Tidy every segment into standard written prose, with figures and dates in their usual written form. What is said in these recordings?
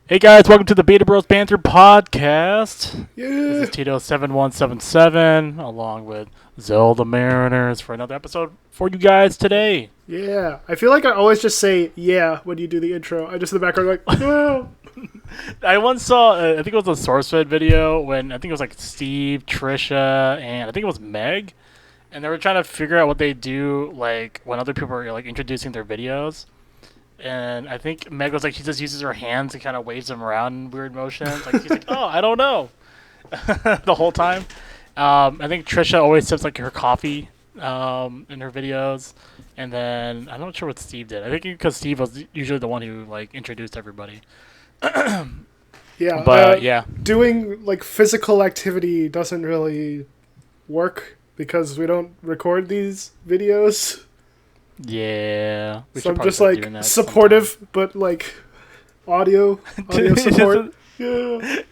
Hey guys, welcome to the Beta Bros Banter podcast. This Yeah. is Tito7177 along with ZeldaMariners for another episode for you guys today. Yeah. I feel like I always just say yeah when you do the intro. I just in the background like, no. I once saw, I think it was a SourceFed video when I think it was like Steve, Trisha, and I think it was Meg, and they were trying to figure out what they do like when other people are like introducing their videos. And I think Meg was like, she just uses her hands and kind of waves them around in weird motions. Like she's like, oh, I don't know, the whole time. I think Trisha always sips like her coffee in her videos, and then I'm not sure what Steve did. I think because Steve was usually the one who like introduced everybody. Yeah. But yeah, Doing like physical activity doesn't really work because we don't record these videos. yeah. We So should I'm probably just start doing like that supportive, but like audio support. Yeah.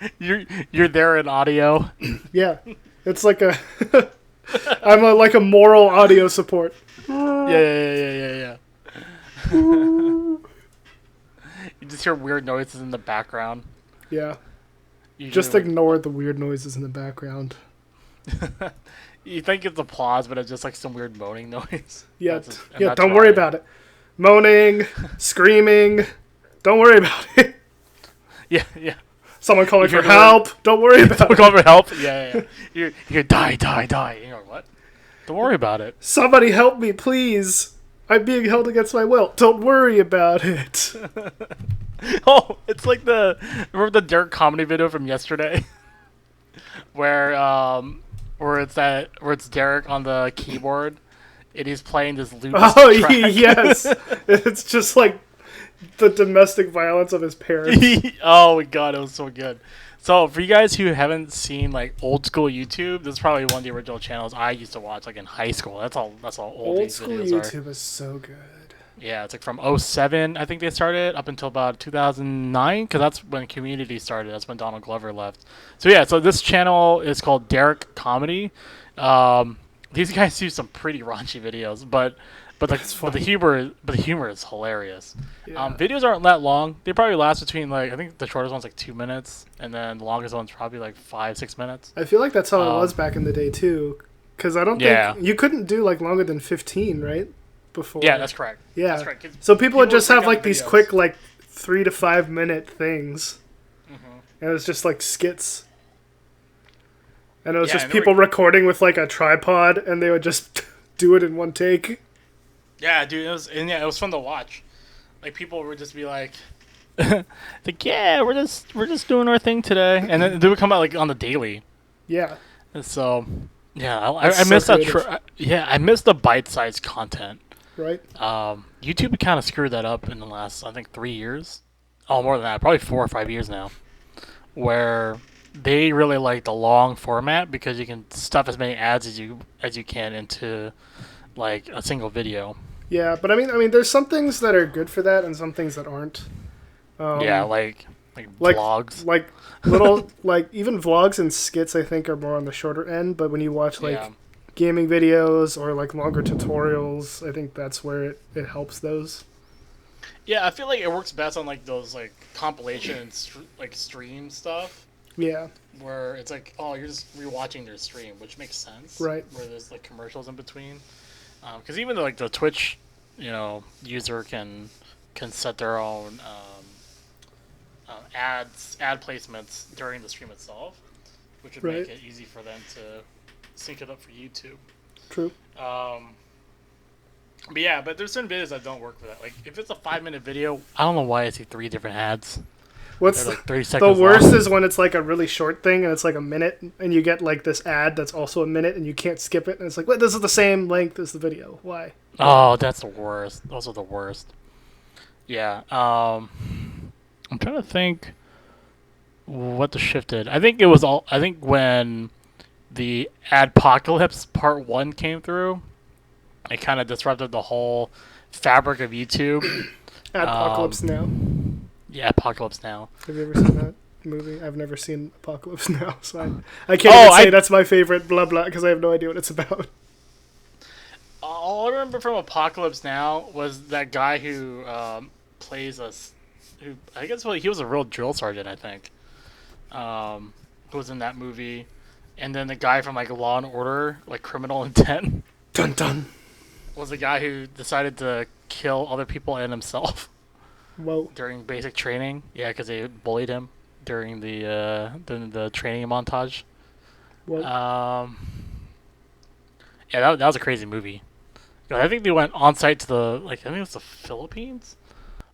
You're there in audio. Yeah. It's like a, like a moral audio support. Yeah. You just hear weird noises in the background. Yeah. Usually, Just like, ignore the weird noises in the background. you think it's applause, but it's just like some weird moaning noise. Yeah, That's- and yeah. that's Don't worry why- about it. Moaning, screaming. Don't worry about it. Yeah. Someone calling You for hear help. Don't worry about We're it. calling for help. Yeah. You're die. You know what? Don't worry about it. Somebody help me, please. I'm being held against my will. Don't worry about it. Oh, it's like remember the Derek comedy video from yesterday, where it's Derek on the keyboard, and he's playing this loop. Oh, track. yes. It's just like the domestic violence of his parents. Oh my god, it was so good. So for you guys who haven't seen like old school YouTube, this is probably one of the original channels I used to watch like in high school. That's all old Old these school videos are. YouTube is so good. Yeah, it's like from '07, I think they started, up until about 2009, because that's when Community started. That's when Donald Glover left. So yeah, so this channel is called Derek Comedy. These guys do some pretty raunchy videos, but the humor is hilarious. Yeah. Videos aren't that long. They probably last between like, I think the shortest one's like 2 minutes, and then the longest one's probably like 5-6 minutes. I feel like that's how it was back in the day, too. Because I don't Yeah. think... You couldn't do, like, longer than 15, right? Before. Yeah, that's correct. Yeah. That's correct. 'Cause So people would people just would have click on like the these videos. quick like 3 to 5 minute things, Mm-hmm. and it was just like skits, and it was Yeah, just and they people were- recording with like a tripod, and they would just do it in one take. Yeah, dude, it was fun to watch. Like people would just be like, yeah, we're just doing our thing today, and then they would come out like on the daily. Yeah, And so, yeah, I That's miss so that. I miss the bite-sized content. right. YouTube kind of screwed that up in the last, I think, 3 years. Oh, more than that, probably 4 or 5 years now, where they really like the long format because you can stuff as many ads as you can into like a single video. Yeah, but I mean, there's some things that are good for that, and some things that aren't. Yeah, like like vlogs. like little like even vlogs and skits I think are more on the shorter end, but when you watch like Yeah. gaming videos or like longer tutorials, I think that's where it helps those. Yeah, I feel like it works best on like those like compilation and like stream stuff Yeah, where it's like, oh, you're just rewatching their stream, which makes sense. Right. Where there's like commercials in between, because even like the Twitch, user can set their own ad placements during the stream itself, which would make Right. it easy for them to sync it up for YouTube. true. But yeah, but there's certain videos that don't work for that. Like if it's a 5-minute video, I don't know why I see 3 different ads. What's They're like 30 the seconds worst long. is when it's like a really short thing and it's like a minute, and you get like this ad that's also a minute, and you can't skip it, and it's like, wait, this is the same length as the video. Why? Oh, that's the worst. Those are the worst. Yeah. I'm trying to think what the shift did. I think it was all. I think when the Adpocalypse Part 1 came through, it kind of disrupted the whole fabric of YouTube. Apocalypse Now. Yeah, Apocalypse Now. Have you ever seen that movie? I've never seen Apocalypse Now, so I can't Oh, even say that's my favorite blah blah because I have no idea what it's about. All I remember from Apocalypse Now was that guy who plays who I guess he was a real drill sergeant, I think. Who was in that movie, and then the guy from like Law and Order, like Criminal Intent, Dun dun. was the guy who decided to kill other people and himself Whoa. during basic training. Yeah, because they bullied him during the training montage. Whoa. Yeah, that was a crazy movie. I think they went on site to I think it was the Philippines,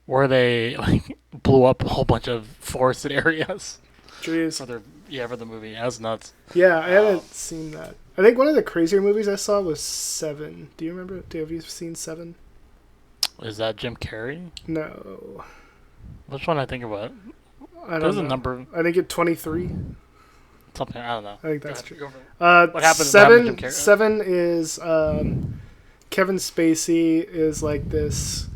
where they like blew up a whole bunch of forested areas Jeez. for the movie. That was nuts. Yeah, I haven't seen that. I think one of the crazier movies I saw was Seven. Do you remember? Have you seen Seven? Is that Jim Carrey? No. Which one I think about? I don't There's know. a number, I think it's 23. something I don't know. I think that's Go true. ahead. What happened? Seven. What happened to Jim Carrey? Seven is Kevin Spacey is like this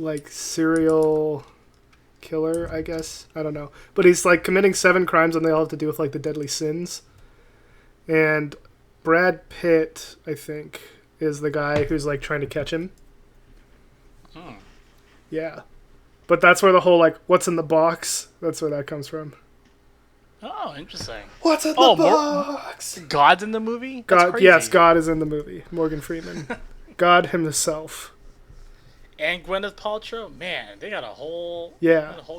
like serial killer, I guess. I don't know, but he's like committing 7 crimes, and they all have to do with like the deadly sins. And Brad Pitt, I think, is the guy who's like trying to catch him. Yeah, but that's where the whole like "what's in the box?" That's where that comes from. Oh, interesting. What's in the box? God's in the movie? That's God, crazy. yes, God is in the movie. Morgan Freeman, God himself. And Gwyneth Paltrow. Man, they got a whole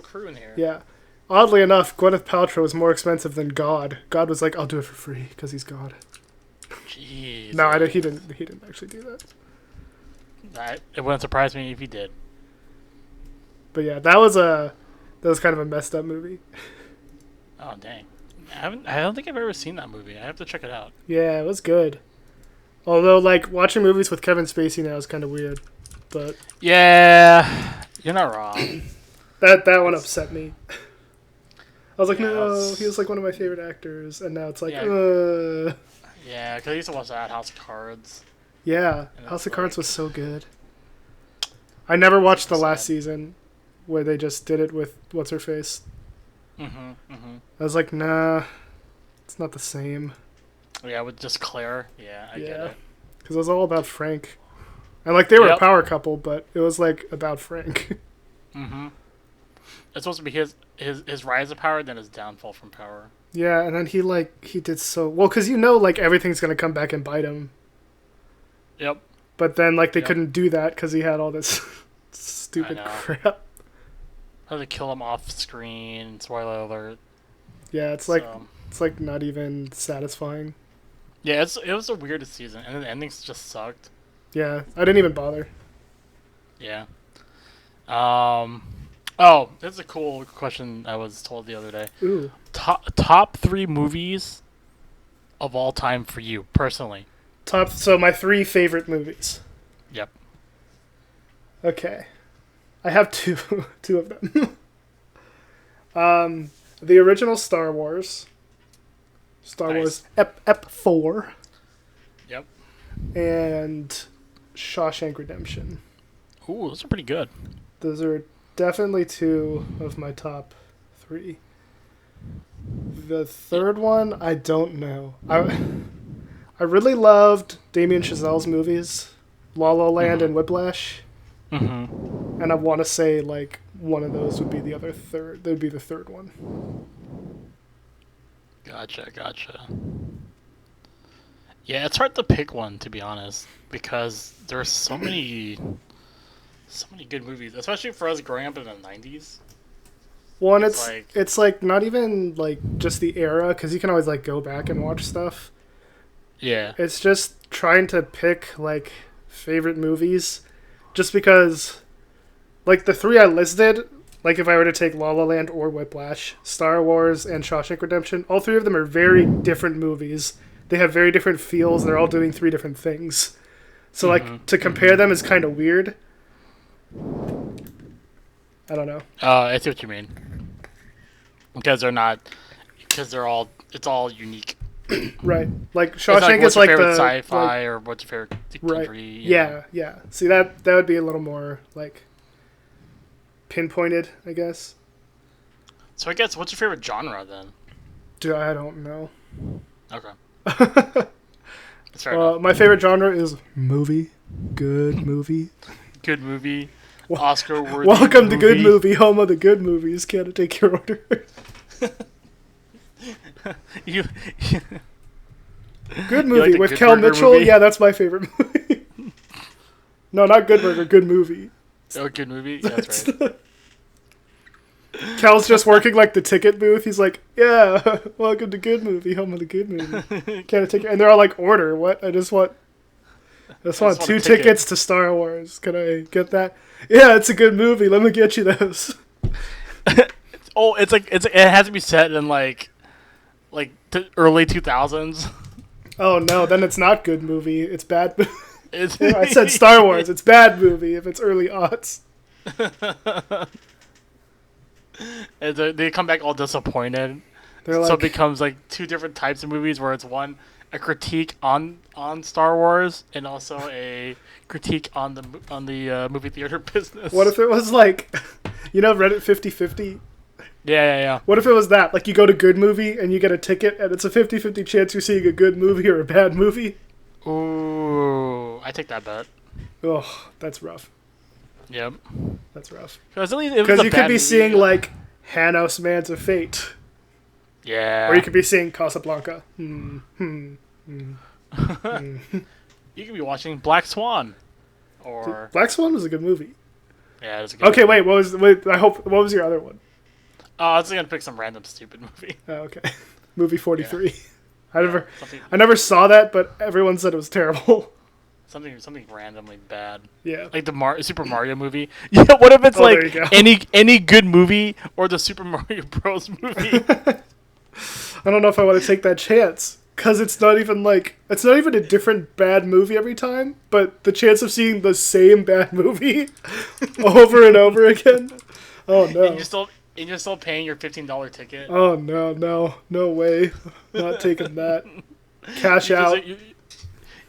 crew in here. Yeah. Oddly enough, Gwyneth Paltrow was more expensive than God. God was like, "I'll do it for free because he's God." Jeez. No, he didn't. He didn't actually do that. It wouldn't surprise me if he did. But yeah, that was kind of a messed up movie. Oh dang. I don't think I've ever seen that movie. I have to check it out. Yeah, it was good. Although, like, watching movies with Kevin Spacey now is kind of weird. But yeah, you're not wrong. that one upset me. I was like, Yeah, no, he was like one of my favorite actors, and now it's like, Yeah, because I used to watch that House of Cards. Yeah, And House it's of Cards like- was so good. I never watched the last Sad. season, where they just did it with what's her face. Mm-hmm. I was like, nah, it's not the same. Yeah, with just Claire. Yeah, I get it. Because it was all about Frank. And, like, they were a Yep. power couple, but it was, like, about Frank. Mm-hmm. It's supposed to be his rise of power, then his downfall from power. Yeah, and then he did so... Well, because like, everything's going to come back and bite him. Yep. But then, like, they Yep. couldn't do that because he had all this stupid I know. crap. How to kill him off screen, spoiler alert. Yeah, it's like not even satisfying. Yeah, it was the weirdest season, and then the endings just sucked. Yeah, I didn't even bother. Yeah. Oh, that's a cool question I was told the other day. Ooh. Top 3 movies of all time for you, personally. So my 3 favorite movies. Yep. Okay. I have two of them. The original Star Wars. Star Nice. Wars Ep 4. Yep. And Shawshank Redemption. Ooh, those are pretty good. Those are definitely 2 of my top 3. The third one, I don't know. I really loved Damien Chazelle's movies, La La Land and Whiplash. Mm-hmm. And I want to say, like, one of those would be the other third. That would be the third one. Gotcha. Yeah, it's hard to pick one, to be honest, because there's so many good movies, especially for us growing up in the 90s. Well, and It's it's like not even like just the era, because you can always like go back and watch stuff. Yeah. It's just trying to pick like favorite movies, just because, like, the 3 I listed. Like, if I were to take La La Land or Whiplash, Star Wars, and Shawshank Redemption, all 3 of them are very different movies. They have very different feels. They're all doing 3 different things. So, like, to compare them is kind of weird. I don't know. I see what you mean. Because it's all unique. Right. Like, It's like, Shawshank what's is your like favorite the... sci-fi, like, or what's your favorite right. country? You know? Yeah. See, that would be a little more, like, pinpointed, I guess. So I guess, what's your favorite genre, then? Dude, I don't know. Okay. That's fair enough. My favorite genre is movie. Good movie. Good movie. Oscar-worthy Welcome to Good movie. Movie, home of the good movies. Can't take your order. you, Good You like movie the with Good Kel Burger Mitchell. movie? Yeah, that's my favorite movie. No, not Good Burger. Good movie. oh, good movie. Yeah, that's right. Kel's just working like the ticket booth. He's like, "Yeah, welcome to Good Movie, home of the good movie." Can't I take it? And they're all like, "Order what? I just want want two a ticket." tickets to Star Wars. Can I get that?" Yeah, it's a good movie. Let me get you those. Oh, it has to be set in like early 2000s. Oh no, then it's not good movie. It's bad. It's I said Star Wars. It's bad movie if it's early aughts. and they come back all disappointed. They're So like, it becomes like two different types of movies where it's one a critique on Star Wars and also a critique on the movie theater business. what if it was like, Reddit 50/50? Yeah. What if it was that? Like you go to Good Movie and you get a ticket and it's a 50/50 chance you're seeing a good movie or a bad movie? Ooh, I take that bet. Oh, that's rough. Yep. That's rough. Because Because you could be seeing like Hanos Man's of Fate. Yeah. Or you could be seeing Casablanca. You could be watching Black Swan. Or Black Swan was a good movie. yeah, it's a good Okay, movie. what was your other one? Oh, I was gonna pick some random stupid movie. Oh, okay. Movie 43. Yeah. Something I never saw that, but everyone said it was terrible. something randomly bad. Yeah. Like the Super Mario movie. Yeah, what if it's Oh, there you go. any good movie or the Super Mario Bros. Movie? I don't know if I want to take that chance. Because it's not even a different bad movie every time, but the chance of seeing the same bad movie over and over again. Oh no. And you're still paying your $15 ticket. Oh no way. Not taking that. Cash out.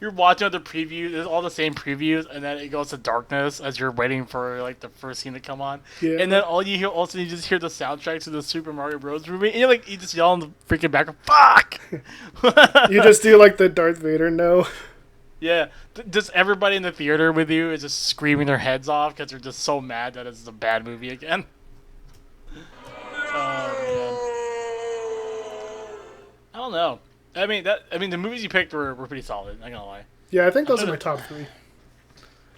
You're watching the preview. There's all the same previews, and then it goes to darkness as you're waiting for like the first scene to come on. Yeah. And then all you just hear the soundtrack to the Super Mario Bros. Movie, and you just yell in the freaking background, "Fuck!" You just do like the Darth Vader no. Yeah, just everybody in the theater with you is just screaming their heads off because they're just so mad that it's a bad movie again. Oh man. I don't know. I mean the movies you picked were pretty solid. Not gonna lie. Yeah, I think those are my top 3.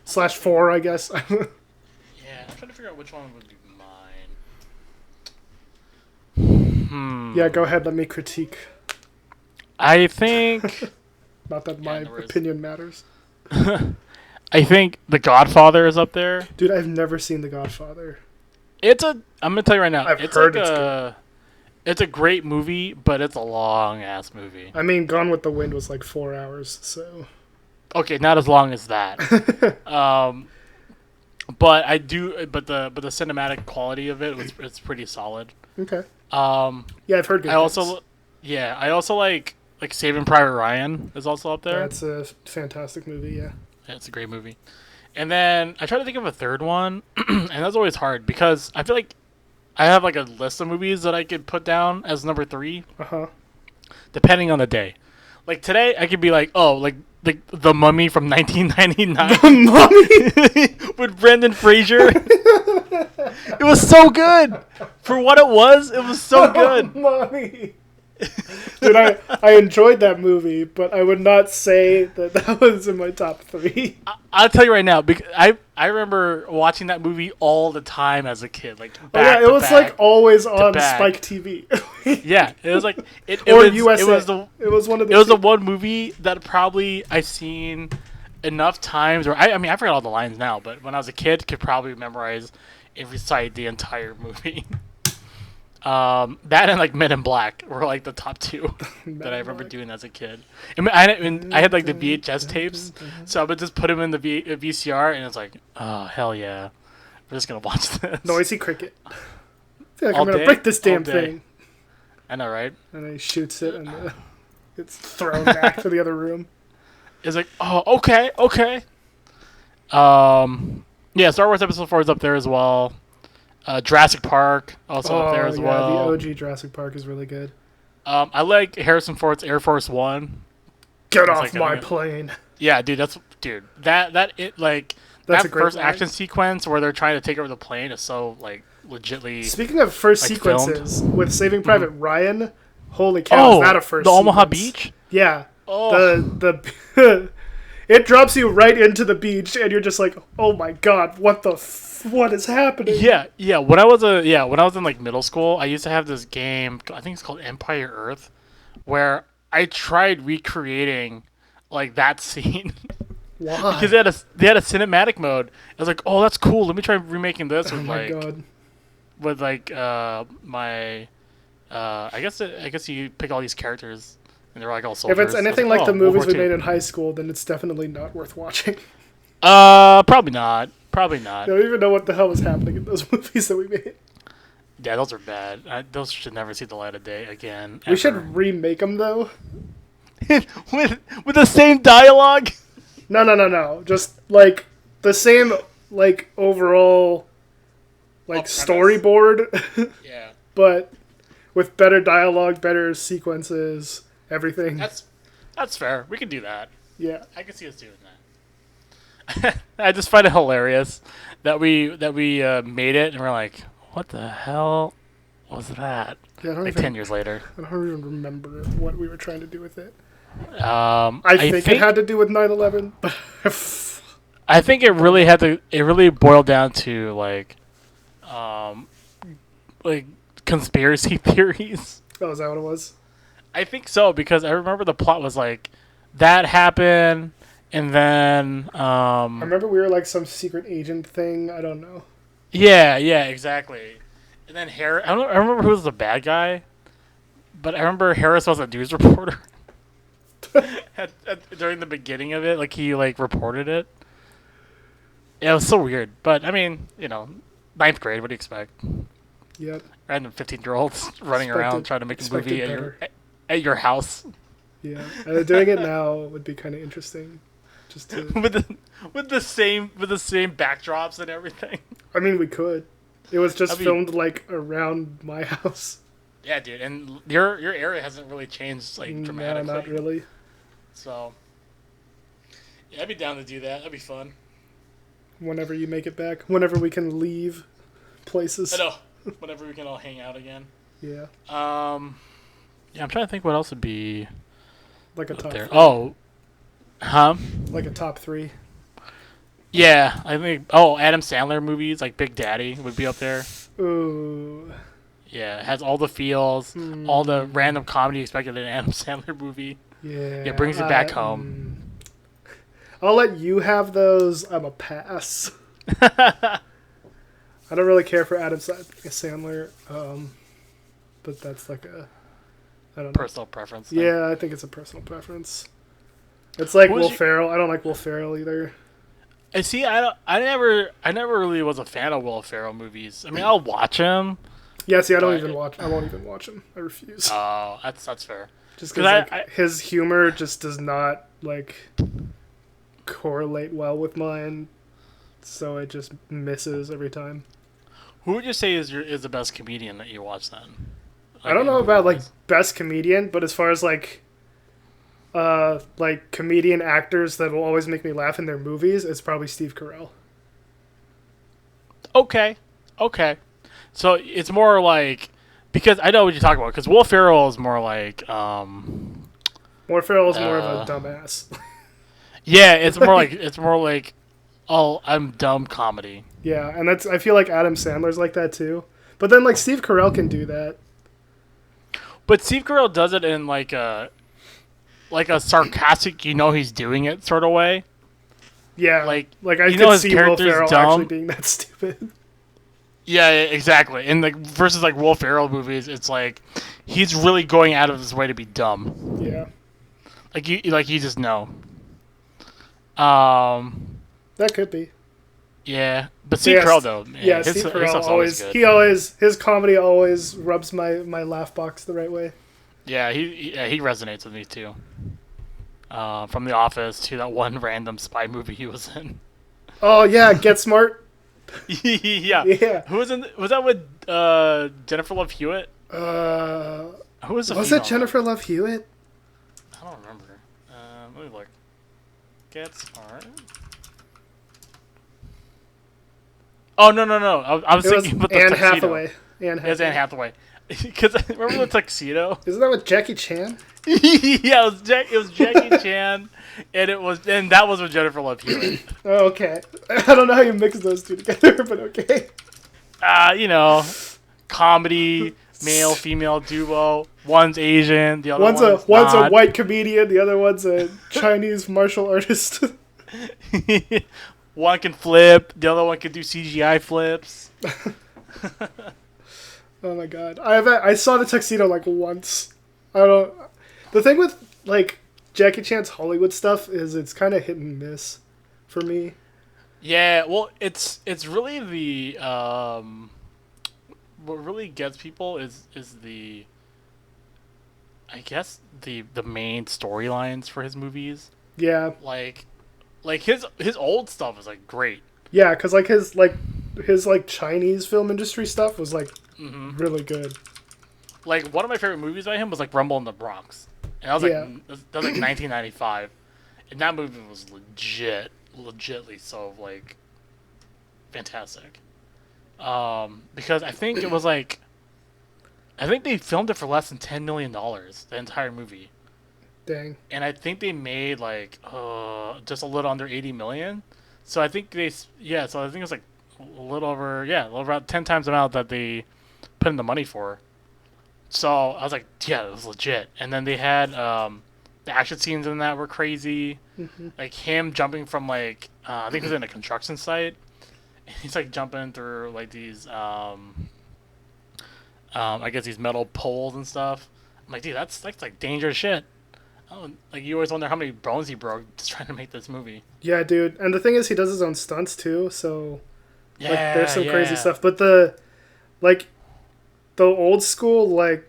/4, I guess. Yeah, I'm trying to figure out which one would be mine. Yeah, go ahead. Let me critique. I think Not that my no worries. opinion matters. I think The Godfather is up there. Dude, I've never seen The Godfather. I'm gonna tell you right now. I've it's heard like it's good. It's a great movie, but it's a long ass movie. I mean, Gone with the Wind was like 4 hours, so. Okay, not as long as that. But the cinematic quality of it's pretty solid. Okay. Yeah, I've heard good I things. also like Saving Private Ryan is also up there. That's a fantastic movie, yeah. Yeah, it's a great movie. And then I try to think of a third one, and that's always hard because I feel like I have like a list of movies that I could put down as number 3, Uh-huh. depending on the day. Like today, I could be like, oh, like The Mummy from 1999 Mommy! with Brendan Fraser. It was so good for what it was. It was so good. Mommy! Dude, I enjoyed that movie, but I would not say that was in my top 3. I'll tell you right now, because I remember watching that movie all the time as a kid. Like It was like always on back. Spike TV. Yeah, it was like it Or was USA. it was one of the was the two. one movie that probably I've seen enough times, or I mean I forgot all the lines now, but when I was a kid, could probably memorize and recite the entire movie. That and like Men in Black were like the top 2 that I remember doing as a kid. I had like the VHS tapes, so I would just put them in the VCR, and it's like, oh hell yeah, we're just gonna watch this. Noisy Cricket. I feel like All I'm gonna day? break this damn All day. thing. I know, right? And then he shoots it, and it's thrown back to the other room. It's like, oh, okay. Yeah, Star Wars Episode 4 is up there as well. Jurassic Park also up there as well. The OG Jurassic Park is really good. I like Harrison Ford's Air Force One. Get It's off like my a- plane. Yeah, dude, that That's a that great first line. action sequence where they're trying to take over the plane is so like legitly Speaking of first like sequences, filmed. with Saving Private Ryan, holy cow, is that Oh, a first the Omaha sequence? Beach. Yeah. Oh, The it drops you right into the beach, and you're just like, oh my god, what is happening? yeah. When I was in like middle school, I used to have this game. I think it's called Empire Earth, where I tried recreating like that scene because Why? they had a cinematic mode. I was like, oh, that's cool. Let me try remaking this Oh my god. with like my I guess you pick all these characters and they're like all If it's soldiers. I was anything like, like the oh, World movies War we Two. made in high school, then it's definitely not worth watching. Probably not. Probably I not. don't even know what the hell was happening in those movies that we made. Yeah, those are bad. Those should never see the light of day again. We Ever. should remake them though. with the same dialogue. No. Just like the same like overall like premise. storyboard, Yeah, but with better dialogue, better sequences, everything. that's fair. We can do that. Yeah. I can see us doing that. I just find it hilarious that we made it and we're like, what the hell was that? Yeah, Like 10 years later. I don't even remember what we were trying to do with it. I I think it had to do with 9/11. I think it really had to. It really boiled down to um, like conspiracy theories. Oh, is that what it was? I think so because I remember the plot was like that happened, and then I remember we were like some secret agent thing. I don't know. yeah, exactly. And then Harris, I remember who was the bad guy, but I remember Harris was a news reporter during the beginning of it. Like he like reported it. Yeah, it was so weird. But I mean, ninth grade. What do you expect? Yep. Random 15-year-olds running around trying to make a movie at your house Yeah. Doing it now would be kind of interesting. Just to. with the same backdrops and everything. I mean, we could. It was just I mean- filmed like around my house. Yeah, dude, and your area hasn't really changed like dramatically. No, not really. So, yeah, I'd be down to do that. That'd be fun. Whenever you make it back, whenever we can leave places. I know. Whenever we can all hang out again. Yeah. Yeah, I'm trying to think what else would be Like a up top. there. 3. Oh, huh? Like a top 3. Yeah, I think. Oh, Adam Sandler movies like Big Daddy would be up there. Ooh. Yeah, it has all the feels, all the random comedy expected in an Adam Sandler movie. Yeah. It brings it back home. I'll let you have those. I'm a pass. I don't really care for Adam Sandler, but that's like I don't know. Personal preference. Thing. Yeah, I think it's a personal preference. It's like What was Will Ferrell. I don't like Will Ferrell either. And see, I never really was a fan of Will Ferrell movies. I mean, I'll watch him. Yeah, see, I won't But- even watch him. I refuse. Oh, that's fair. Just 'cause because I- his humor just does not like correlate well with mine, so it just misses every time. Who would you say is the best comedian that you watch then? I don't know about like best comedian, but as far as like comedian actors that will always make me laugh in their movies, it's probably Steve Carell. Okay. So it's more like because I know what you're talking about because Will Ferrell is more like Will Ferrell is more of a dumbass. yeah, it's more like oh, I'm dumb comedy. Yeah, and I feel like Adam Sandler's like that too. But then like Steve Carell can do that. But Steve Carell does it in like a sarcastic, he's doing it sort of way. Yeah, Like I you know could his see Will character's Ferrell dumb. actually being that stupid. Yeah, exactly. And like versus like Will Ferrell movies, it's like he's really going out of his way to be dumb. Yeah, Like you just know. that could be. Yeah, but Steve Carell though, man, Yeah, his Steve stuff's Carell always good. his comedy always rubs my laugh box the right way. Yeah, he resonates with me too. From The Office to that one random spy movie he was in. Oh yeah, Get Smart. Yeah. Yeah. Who was in? Was that with Jennifer Love Hewitt? Who was the Was female it Jennifer Love Hewitt? I don't remember. Let me look. Get Smart. Oh no! I was It was thinking about the Anne tuxedo. Hathaway. Anne It was Anne Hathaway. Hathaway. Because remember the tuxedo? Isn't that with Jackie Chan? Yeah, it was Jackie Chan, and that was with Jennifer Love Hewitt. Oh, okay. I don't know how you mix those two together, but okay. You know, comedy, male female duo. One's Asian, the other One's a not. white comedian, the other one's a Chinese martial artist. One can flip, the other one can do CGI flips. Oh my god. I saw the tuxedo like once. I don't. The thing with like Jackie Chan's Hollywood stuff is it's kind of hit and miss for me. Yeah, well, it's really what really gets people is the I guess the main storylines for his movies. Yeah. Like his old stuff is like great. Yeah, cuz his Chinese film industry stuff was like really good. Like one of my favorite movies by him was like Rumble in the Bronx. And that was Yeah. that was like 1995. And that movie was legitly so like fantastic. Because I think it was like I think they filmed it for less than $10 million, the entire movie. Dang. And I think they made like just a little under 80 million. So I think so I think it was like a little over about 10 times the amount that they put in the money for. So I was like, yeah, it was legit. And then they had the action scenes in that were crazy. Mm-hmm. Like him jumping from like I think it was in a construction site. And he's like jumping through like these I guess these metal poles and stuff. I'm like, dude, that's like dangerous shit. Oh, like you always wonder how many bones he broke just trying to make this movie. Yeah, dude. And the thing is he does his own stunts too, so Yeah, like there's some crazy stuff. But like the old school like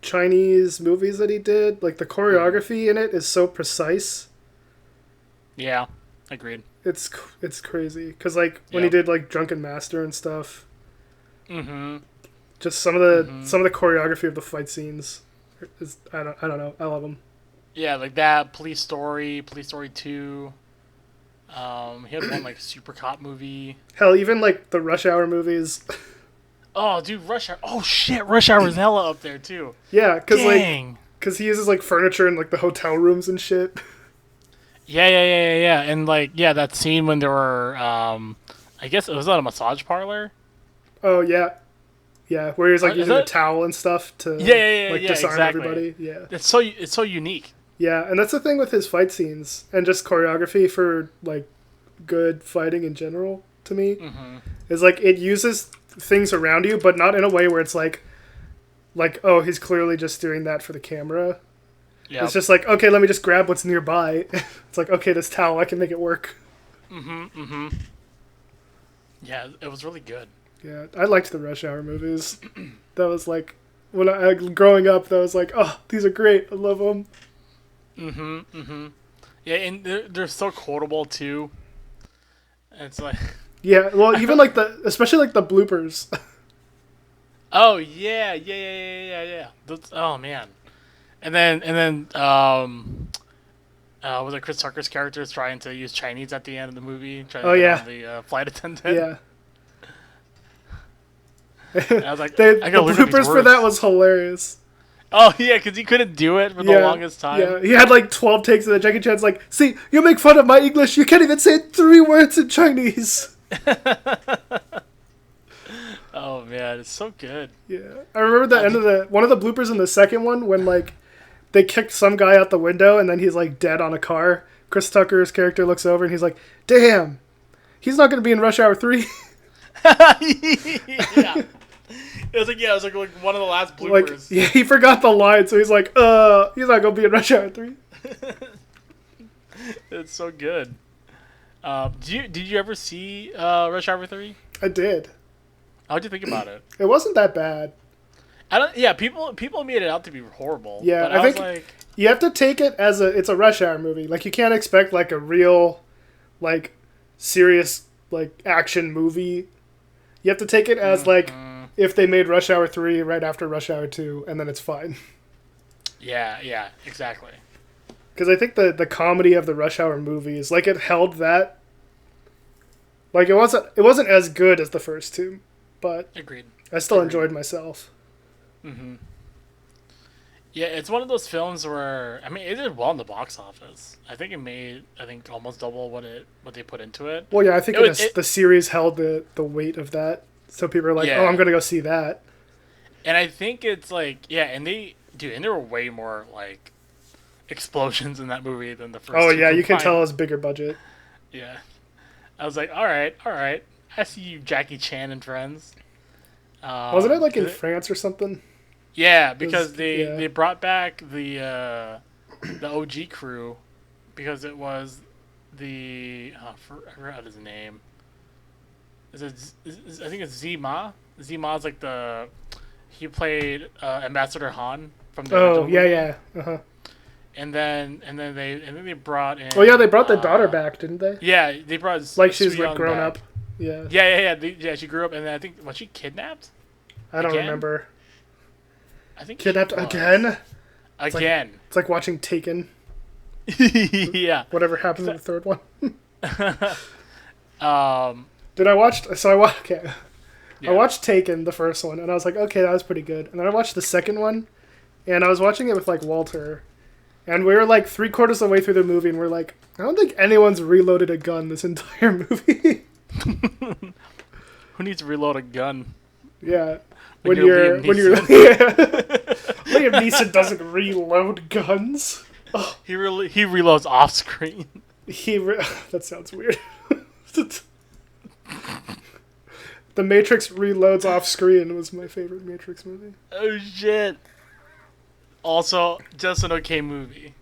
Chinese movies that he did, like the choreography in it is so precise. Yeah, agreed. It's crazy because like when he did like Drunken Master and stuff. Mm-hmm. Just some of the choreography of the fight scenes is I don't know, I love them. Yeah, like that Police Story 2. He had one like super cop movie. Hell, even like the Rush Hour movies. Oh, dude, Rush Hour. Oh shit, Rush Hour's hella up there too. Yeah, Dang. because he uses like furniture in like the hotel rooms and shit. Yeah. And like that scene when there were I guess it was at a massage parlor. Oh yeah. Yeah, where he's like using a towel and stuff to disarm everybody. Yeah. It's so unique. Yeah, and that's the thing with his fight scenes and just choreography for like good fighting in general to me. Mm-hmm. Is like it uses things around you, but not in a way where it's like oh, he's clearly just doing that for the camera. Yeah. It's just like, okay, let me just grab what's nearby. It's like, okay, this towel, I can make it work. Mm-hmm. Yeah, it was really good. Yeah, I liked the Rush Hour movies. That was like, when I growing up, that was like, oh, these are great. I love them. Mm-hmm. Yeah, and they're so quotable too. And it's like... Yeah, well, even like especially like the bloopers. Oh, yeah. Oh, man. And then was it Chris Tucker's character is trying to use Chinese at the end of the movie? Trying to get on the flight attendant? Yeah. And I was like, the bloopers for that was hilarious. Oh, yeah, because he couldn't do it for the longest time. Yeah, he had like 12 takes, and then Jackie Chan's like, see, you make fun of my English, you can't even say 3 words in Chinese. Oh, man, it's so good. Yeah. I remember the end of one of the bloopers in the second one when like they kicked some guy out the window and then he's like dead on a car. Chris Tucker's character looks over and he's like, damn, he's not going to be in Rush Hour 3. Yeah. It was like one of the last bloopers. Like, he forgot the line, so he's like, he's not going to be in Rush Hour 3. It's so good. Did you ever see Rush Hour 3? I did. How'd you think about it? It wasn't that bad. People made it out to be horrible. Yeah, but I think you have to take it as it's a Rush Hour movie. Like, you can't expect like a real, like, serious like action movie. You have to take it as like if they made Rush Hour 3 right after Rush Hour 2, and then it's fine. Yeah, exactly. Because I think the comedy of the Rush Hour movies, like, it held that Like it wasn't as good as the first two, but Agreed. I still Agreed. enjoyed myself. Mm-hmm. Yeah, it's one of those films where I mean it did well in the box office. I think it made almost double what they put into it. Well, yeah, I think It was the series held the weight of that, so people are like, "Oh, I'm yeah, gonna go see that." and I think it's like yeah, and there were way more like explosions in that movie than the first Oh two yeah, you can tell combined. it's bigger budget. Yeah, I was like, all right, I see you, Jackie Chan and friends. Wasn't it like in 'Cause France or something? yeah, It was, because they yeah. they brought back the OG crew because it was I forgot his name. I think it's Zima. Zima is like he played Ambassador Han from the Oh original yeah, movie, yeah. Uh-huh. and then they brought in Oh yeah, they brought the daughter back, didn't they? yeah, they brought Like Su she's like Young grown up. back. Yeah, Yeah. She grew up, and then I think was she kidnapped I don't again? remember. I think she Kidnapped was again? again. It's like watching Taken. Yeah. Whatever happened in the third one. Um. Did I watch? So I watched. Okay, I Yeah. watched Taken, the first one, and I was like, okay, that was pretty good. And then I watched the second one, and I was watching it with like Walter, and we were like 3/4 of the way through the movie, and we're like, I don't think anyone's reloaded a gun this entire movie. Who needs to reload a gun? Yeah. When When you're you're Liam Liam Neeson doesn't reload guns. Oh, he reloads off screen. that sounds weird. The Matrix reloads off screen was my favorite Matrix movie. Oh shit. Also, just an okay movie.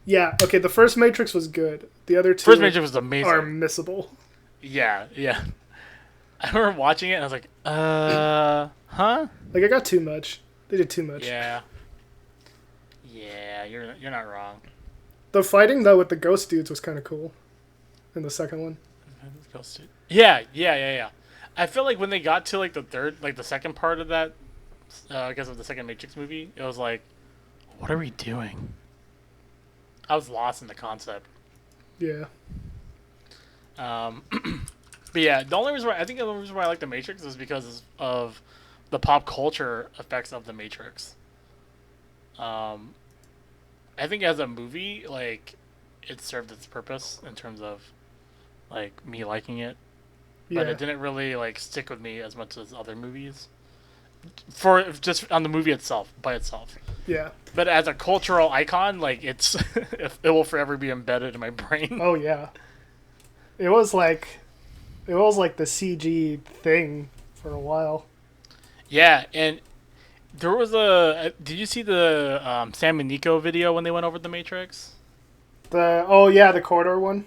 Yeah, okay, the first Matrix was good. The other two First Matrix was amazing. are missable. Yeah. I remember watching it and I was like, huh? Like I got too much. They did too much. Yeah. Yeah, you're not wrong. The fighting though with the ghost dudes was kind of cool in the second one. Yeah. I feel like when they got to like the second part of that, I guess of the second Matrix movie, it was like, what are we doing? I was lost in the concept. Yeah. Um, but yeah, the only reason why I like the Matrix is because of the pop culture effects of the Matrix. I think as a movie, like, it served its purpose in terms of like me liking it, but Yeah. it didn't really like stick with me as much as other movies. For just on the movie itself, by itself. Yeah. But as a cultural icon, like it will forever be embedded in my brain. Oh yeah. It was like the CG thing for a while. Yeah, and there was did you see the Sam and Nico video when they went over the Matrix? The corridor one.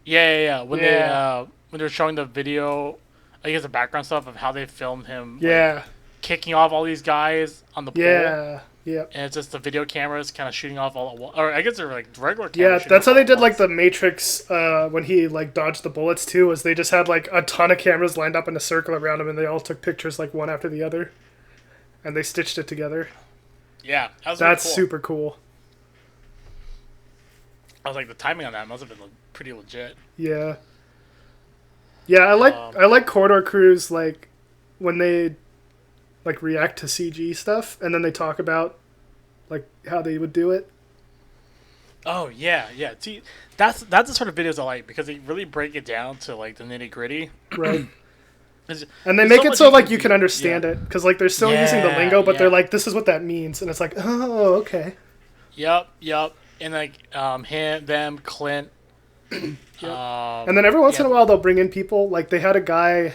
Yeah. When Yeah. when they were showing the video, I guess the background stuff of how they filmed him, like, Yeah. kicking off all these guys on the pole. Yeah. Yep. And it's just the video cameras kind of shooting off all at once. Or I guess they're like regular cameras. Yeah, shooting that's off how they all did at like once. the Matrix when he like dodged the bullets too. Was they just had like a ton of cameras lined up in a circle around him, and they all took pictures like one after the other, and they stitched it together. Yeah, that was really That's cool. super cool. I was like, the timing on that must have been pretty legit. Yeah. Yeah, I like corridor crews like when they like react to CG stuff, and then they talk about like how they would do it. Oh yeah. See, that's the sort of videos I like because they really break it down to like the nitty gritty. Right. There's And they so make it much so like you do. can understand Yeah. it because like they're still using the Yeah, lingo, but they're yeah. like, this is what that means, and it's like, oh, okay. Yep. And like him, them, Clint. And then every once in a while they'll bring in people. Like they had a guy,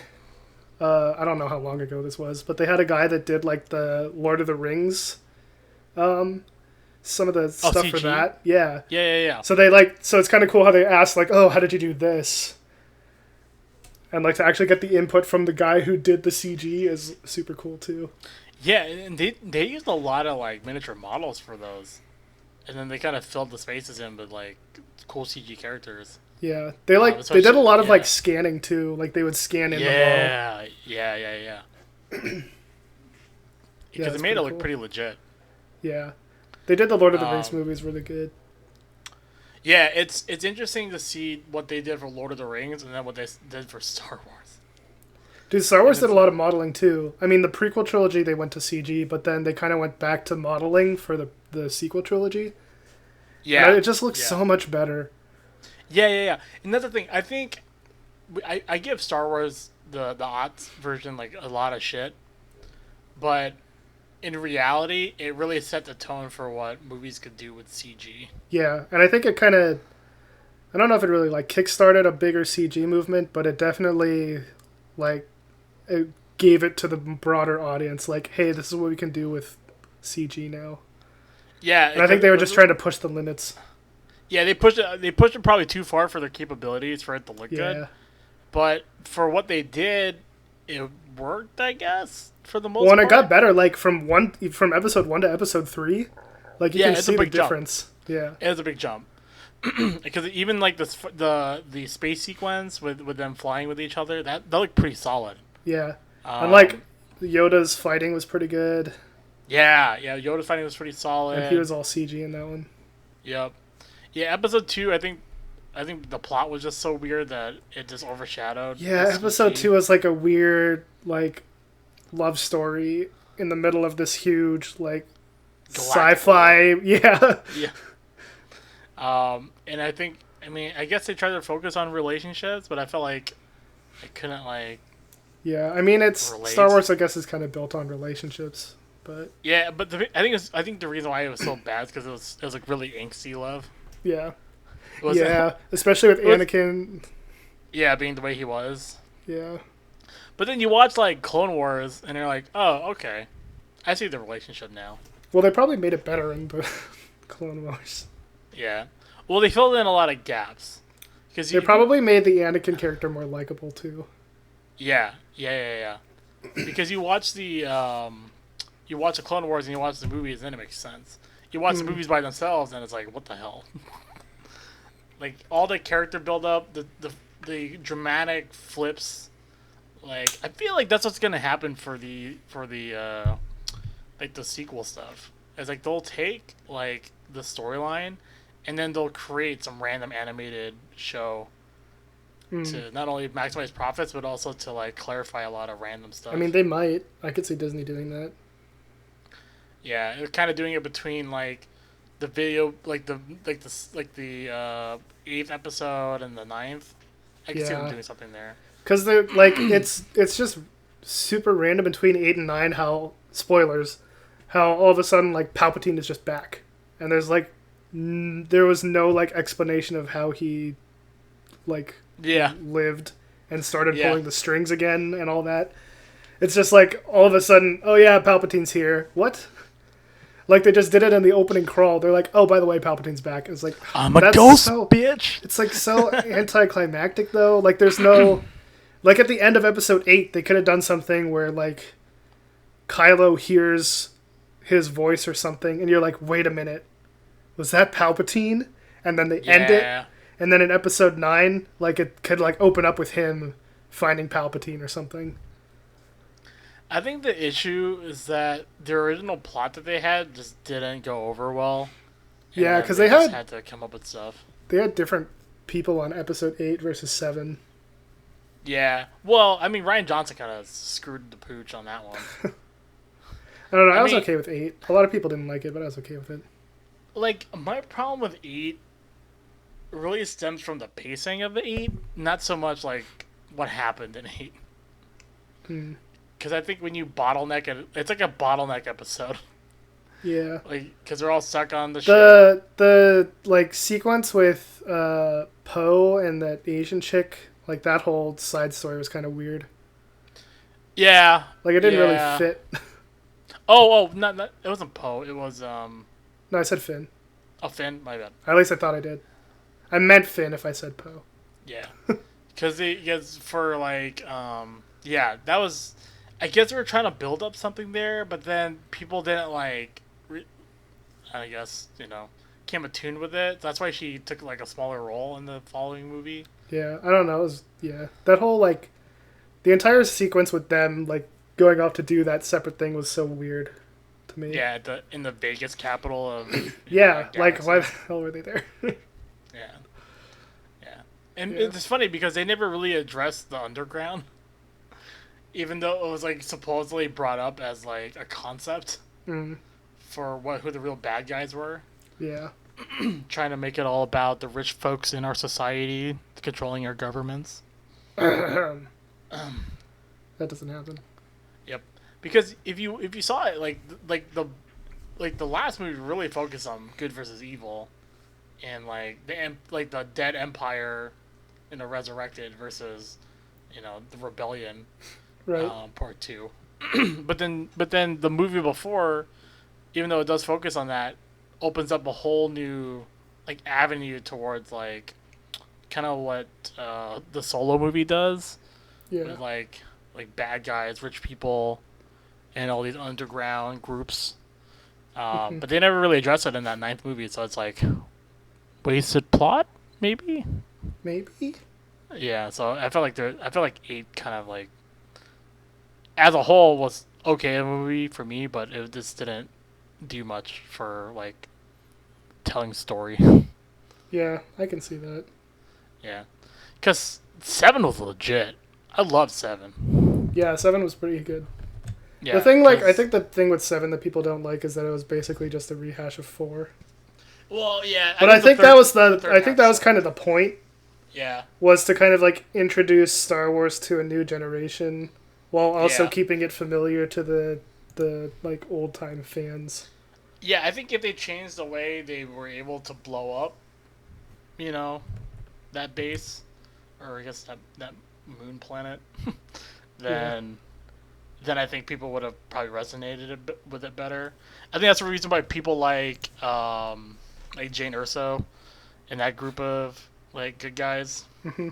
I don't know how long ago this was, but they had a guy that did like the Lord of the Rings, some of the stuff for CG? that. Yeah. Yeah. So so it's kind of cool how they ask like, oh, how did you do this? And like to actually get the input from the guy who did the CG is super cool too. Yeah, and they used a lot of like miniature models for those, and then they kind of filled the spaces in with like cool CG characters. Yeah, they they did especially- a lot of like yeah. scanning too. Like they would scan in the wall. Yeah. Because it's it made it pretty look cool. pretty legit. Yeah, they did the Lord of the Rings Um, movies really good. Yeah, it's interesting to see what they did for Lord of the Rings and then what they did for Star Wars. Dude, Star And Wars did it's a lot like, of modeling too. I mean, the prequel trilogy they went to CG, but then they kind of went back to modeling for the sequel trilogy, and yeah, it just looks yeah, so much better. yeah. And that's the thing. I think I give Star Wars the aughts version like a lot of shit, but in reality, it really set the tone for what movies could do with CG. Yeah, and I think it kind of, I don't know if it really like kickstarted a bigger CG movement, but it definitely like it gave it to the broader audience. Like, hey, this is what we can do with CG now. Yeah, And I think because they were just trying to push the limits. yeah, they pushed it. They pushed it probably too far for their capabilities for it to look good. Yeah. But for what they did, it worked, I guess, for the most Well, and it part. got better. Like from episode 1 to episode 3, like you Yeah, can it's a see the big jump. difference. Yeah. It was a big jump because even like the space sequence with them flying with each other that looked pretty solid. Yeah. And like Um, Yoda's fighting was pretty good, yeah, Yoda fighting was pretty and he solid. was all CG in that one. Yep. Yeah, episode two, I think the plot was just so weird that it just overshadowed Yeah, the episode CG. 2 was like a weird like love story in the middle of this huge like Galactic sci-fi. Yeah. Yeah. And I mean, I guess they tried to focus on relationships, but I felt like I couldn't like Yeah, I mean it's relate. Star Wars. I guess is kind of built on relationships, but Yeah, but I think the reason why it was so bad is because it was like really angsty love. yeah, It was, yeah, especially with it was Anakin. yeah, being the way he was. Yeah, But then you watch like Clone Wars, and you're like, oh, okay, I see the relationship now. well, they probably made it better in the Clone Wars. Yeah. Well, they filled in a lot of gaps because They probably made the Anakin character more likable too. yeah. Because you watch the Clone Wars and you watch the movies, then it makes sense. You watch the movies by themselves, and it's like, what the hell? Like all the character build up, the dramatic flips. Like I feel like that's what's gonna happen for the like the sequel stuff. It's like they'll take like the storyline, and then they'll create some random animated show to not only maximize profits but also to like clarify a lot of random stuff. I mean, they might. I could see Disney doing that. Yeah, they're kind of doing it between like the video, like the eighth episode and the ninth. I can see them Yeah, doing something there. because they're like it's just super random between 8 and 9. How spoilers? How all of a sudden like Palpatine is just back, and there's like there was no like explanation of how he like Yeah, lived and started Yeah. pulling the strings again and all that. It's just like all of a sudden, oh yeah, Palpatine's here. What? Like they just did it in the opening crawl. They're like, oh, by the way, Palpatine's back. It's like I'm a that's ghost, so- bitch. It's like so anticlimactic though. Like there's no like at the end of episode 8, they could have done something where like Kylo hears his voice or something, and you're like, wait a minute, was that Palpatine? And then they end it, Yeah, and then in episode 9, like it could like open up with him finding Palpatine or something. I think the issue is that the original plot that they had just didn't go over well. And Yeah, then because just had to come up with stuff. they had different people on episode 8 versus 7. Yeah. Well, I mean, Ryan Johnson kind of screwed the pooch on that one. I don't know. I was mean- okay with 8. A lot of people didn't like it, but I was okay with it. Like, my problem with 8 really stems from the pacing of the 8, not so much, like, what happened in 8. Hmm. Because I think when you bottleneck it, it's like a bottleneck episode. Yeah. Like, because they're all stuck on the ship. The like sequence with Poe and that Asian chick, like that whole side story was kind of weird. Yeah. Like it didn't Yeah. really fit. Not, it wasn't Poe. It was, No, I said Finn. Finn, my bad. At least I thought I did. I meant Finn if I said Poe. Yeah. Because for, like, yeah, that was, I guess they were trying to build up something there, but then people didn't, like, I guess, came attuned with it. That's why she took, like, a smaller role in the following movie. Yeah, I don't know. It was, yeah, that whole like the entire sequence with them like going off to do that separate thing was so weird to me. Yeah, in the Vegas capital of Yeah, like Galaxy. why the hell were they there? Yeah, yeah. And Yeah. it's funny because they never really addressed the underground, even though it was like supposedly brought up as like a concept Mm. for what who the real bad guys were. Yeah. Trying to make it all about the rich folks in our society controlling our governments. That doesn't happen. Yep. Because if you saw it like the last movie really focused on good versus evil, and like the dead empire, resurrected versus the rebellion, Right. part two. but then the movie before, even though it does focus on that, opens up a whole new like avenue towards like kind of what the Solo movie does Yeah. with like bad guys, rich people, and all these underground groups. Mhm. But they never really address it in that ninth movie, so it's like wasted plot, maybe. Maybe. Yeah, so I feel like eight kind of like as a whole was okay a movie for me, but it just didn't do much for like telling story. Yeah, I can see that. Yeah, because seven was legit. I love seven. Yeah, seven was pretty good. The Yeah, thing, like, I because think the thing with seven that people don't like is that it was basically just a rehash of four. well, yeah, But I think that was the third I think that was half. kind of the point, Yeah, was to kind of like introduce Star Wars to a new generation while also yeah, keeping it familiar to the like old time fans. yeah. I think if they changed the way they were able to blow up, you know, that base, or I guess that moon planet, Yeah. then I think people would have probably resonated with it better. I think that's the reason why people like Jane Urso and that group of like good guys, Hmm.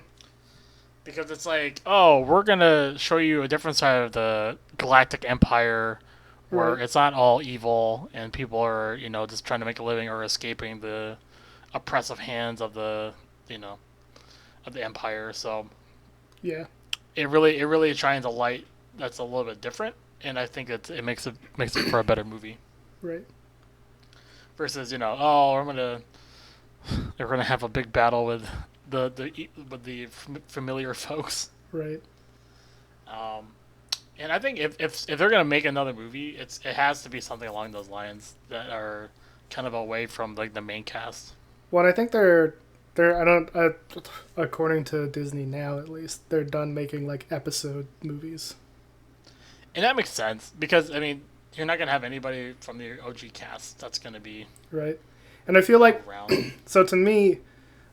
because it's like, oh, we're gonna show you a different side of the galactic empire where Right. it's not all evil and people are just trying to make a living or escaping the oppressive hands of the you know of the empire. So Yeah. it really shines a light that's a little bit different, and I think it makes it for a better movie Right. versus oh they're gonna have a big battle with the familiar folks. Right. Um, and I think if they're gonna make another movie, it has to be something along those lines that are kind of away from like the main cast. Well, I think they're I don't according to Disney now at least they're done making like episode movies. And that makes sense because I mean you're not gonna have anybody from the OG cast that's gonna be Right. And I feel like around. so to me,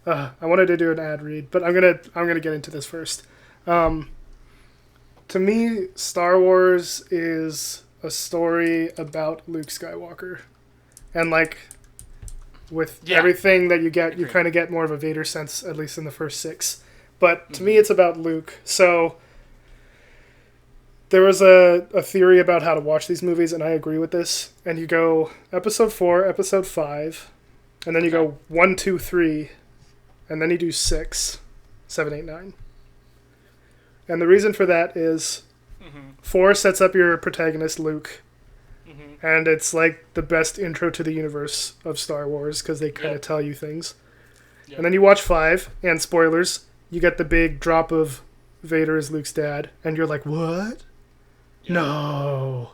I wanted to do an ad read, but I'm gonna get into this first. Um, to me, Star Wars is a story about Luke Skywalker, and like with Yeah, everything that you get, you agreed. kind of get more of a Vader sense, at least in the first six. But to me, Mm-hmm. it's about Luke. So there was a theory about how to watch these movies, and I agree with this. And you go episode four, episode five, and then you Okay. go one, two, three, and then you do six, seven, eight, nine. And the reason for that is Mm-hmm. four sets up your protagonist, Luke, Mm-hmm. and it's like the best intro to the universe of Star Wars because they kind of Yep. tell you things. Yep. And then you watch five, and spoilers, you get the big drop of Vader as Luke's dad, and you're like, what? Yep. No.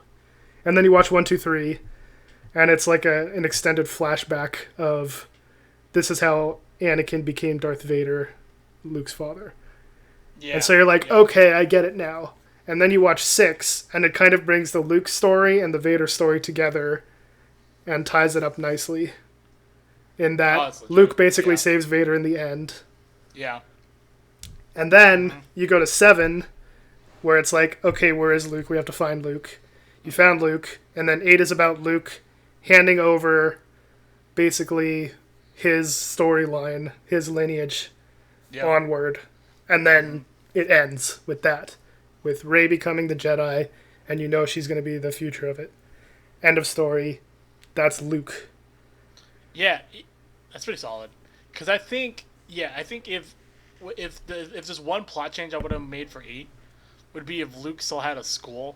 And then you watch one, two, three, and it's like an extended flashback of this is how Anakin became Darth Vader, Luke's father. Yeah. And so you're like, Yeah. okay, I get it now. And then you watch six, and it kind of brings the Luke story and the Vader story together and ties it up nicely. In Oh, that that's legit. Luke basically Yeah. saves Vader in the end. Yeah. And then Mhm. you go to seven, where it's like, okay, where is Luke? We have to find Luke. You found Luke. And then eight is about Luke handing over basically his storyline, his lineage Yeah. onward. And then it ends with that, with Rey becoming the Jedi, and you know she's going to be the future of it. End of story. That's Luke. Yeah, that's pretty solid. Because I think, yeah, I think if there's one plot change I would have made for eight would be if Luke still had a school,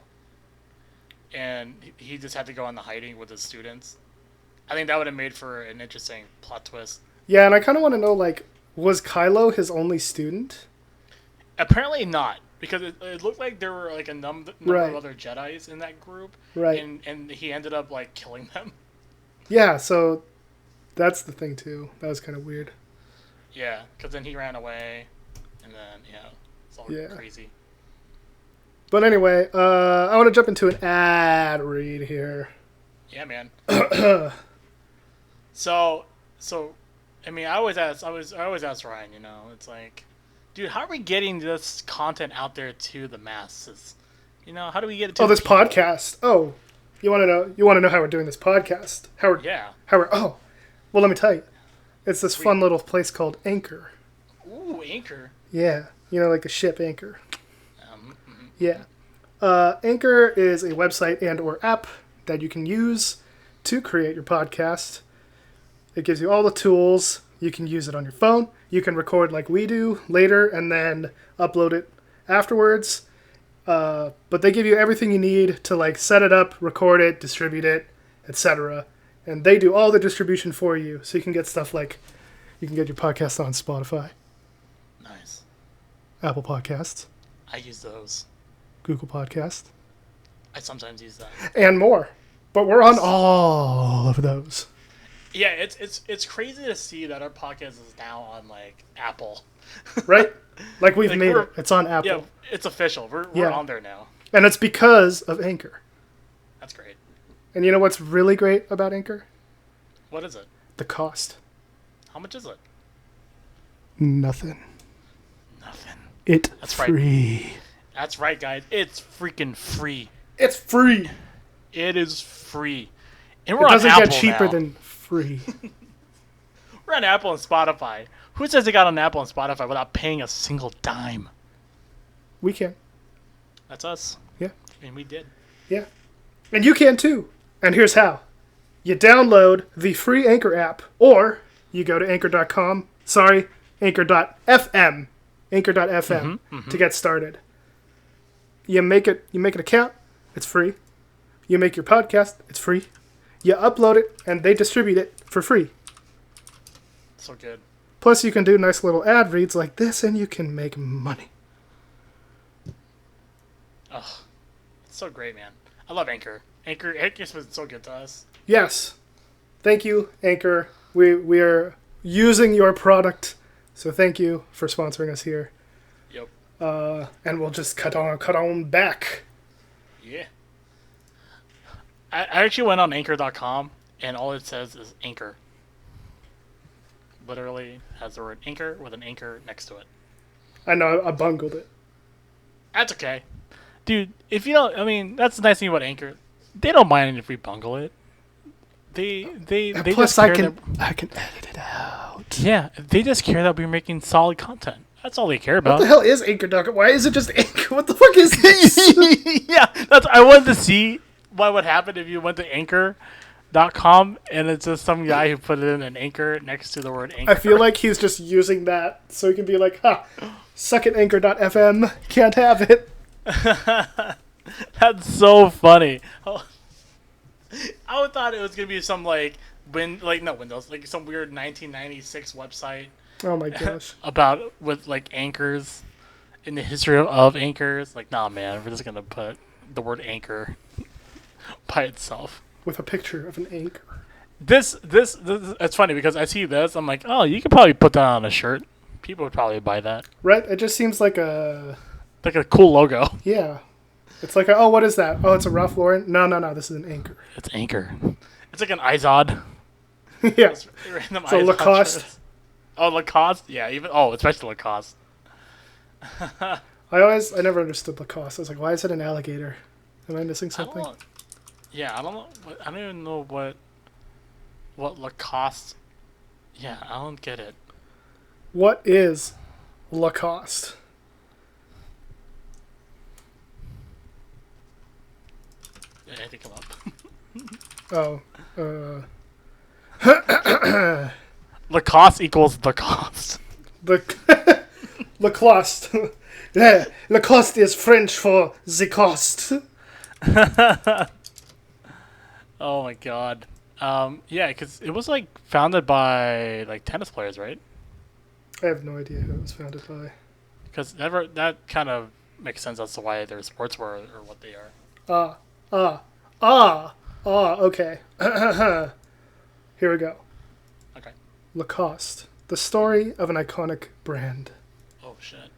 and he just had to go into hiding with his students. I think that would have made for an interesting plot twist. Yeah, and I kind of want to know, like, was Kylo his only student? Apparently not, because it looked like there were like a number Right. of other Jedis in that group, Right. and he ended up like killing them. Yeah, so that's the thing, too. That was kind of weird. Yeah, because then he ran away, and then it's all Yeah. crazy. But anyway, I want to jump into an ad read here. Yeah, man. so, I mean, I always ask Ryan. It's like, dude, how are we getting this content out there to the masses? How do we get it to? Oh, this podcast. Oh, you want to know? You want to know how we're doing this podcast? Yeah. Oh, well, let me tell you. It's this fun little place called Anchor. Ooh, Anchor. Yeah, like the ship Anchor. Mm-hmm. Yeah. Anchor is a website and or app that you can use to create your podcast. It gives you all the tools. You can use it on your phone. You can record like we do later and then upload it afterwards. But they give you everything you need to like set it up, record it, distribute it, etc. And they do all the distribution for you. So you can get stuff like you can get your podcast on Spotify, Nice. Apple Podcasts, I use those. Google Podcasts, I sometimes use that. and more. But we're on all of those. Yeah, it's crazy to see that our podcast is now on like Apple. Right? Like we've Like, made it. It's on Apple. Yeah, it's official. We're Yeah. on there now. And it's because of Anchor. That's great. And you know what's really great about Anchor? What is it? The cost. How much is it? Nothing. Nothing. It's right. free. That's right, guys. It's freaking free. It's free. It is free. And It we're on doesn't Apple get cheaper now. than free. We're on Apple and Spotify. Who says they got on Apple and Spotify without paying a single dime? We can. That's us. Yeah. And we did. Yeah. And you can too. And here's how. You download the free Anchor app, or you go to anchor.com. Sorry, anchor.fm. Anchor.fm to get started. You make an account, it's free. You make your podcast, it's free. You upload it, and they distribute it for free. So good. Plus, you can do nice little ad reads like this, and you can make money. Ugh. It's so great, man. I love Anchor. Anchor's been so good to us. Yes. Thank you, Anchor. We are using your product, so thank you for sponsoring us here. Yep. And we'll just cut on back. Yeah. I actually went on Anchor.com, and all it says is Anchor. Literally has the word Anchor with an anchor next to it. I know, I bungled it. That's okay. Dude, if you don't, I mean, that's the nice thing about Anchor. They don't mind if we bungle it. They Plus, just I care can edit it out. Yeah, they just care that we're making solid content. That's all they care about. What the hell is Anchor.com? Why is it just Anchor? What the fuck is this? Yeah, I wanted to see what would happen if you went to Anchor.com and it's just some guy who put in an anchor next to the word Anchor. I feel like he's just using that so he can be like, suck it, Anchor.fm. Can't have it. That's so funny. I thought it was gonna be some not Windows, like some weird 1996 website Oh my gosh. about with like anchors in the history of anchors. Like, nah, man, we're just gonna put the word anchor by itself With a picture of an anchor. This it's funny because I see this, I'm like, oh, you could probably put that on a shirt. People would probably buy that. Right? It just seems like a... Like a cool logo. Yeah. It's like, what is that? Oh, it's a Ralph Lauren? No, this is an anchor. It's Anchor. It's like an Izod. Yeah. It's random So Izod Lacoste. shirts. Oh, Lacoste? Yeah, especially Lacoste. I never understood Lacoste. I was like, why is it an alligator? Am I missing something? I don't know. I don't even know what Lacoste. Yeah, I don't get it. What is Lacoste? Anything come Oh. Lacoste equals the cost. Lacoste. Yeah, Lacoste is French for the cost. Oh my god. Yeah, because it was like founded by like tennis players, right? I have no idea who it was founded by. Because that kind of makes sense as to why their sports were or what they are. Ah, ah, ah, okay. Here we go. Okay. Lacoste, the story of an iconic brand. Oh shit.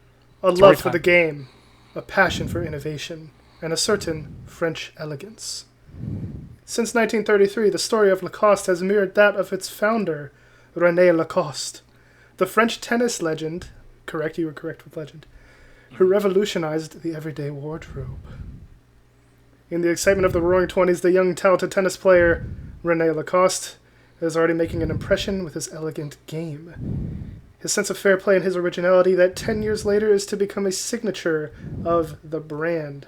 A Story love for time. the game, a passion for innovation, and a certain French elegance. Since 1933, the story of Lacoste has mirrored that of its founder, René Lacoste, the French tennis legend, correct, you were correct with legend, who revolutionized the everyday wardrobe. In the excitement of the Roaring Twenties, the young, talented tennis player, René Lacoste, is already making an impression with his elegant game. His sense of fair play and his originality that 10 years later is to become a signature of the brand.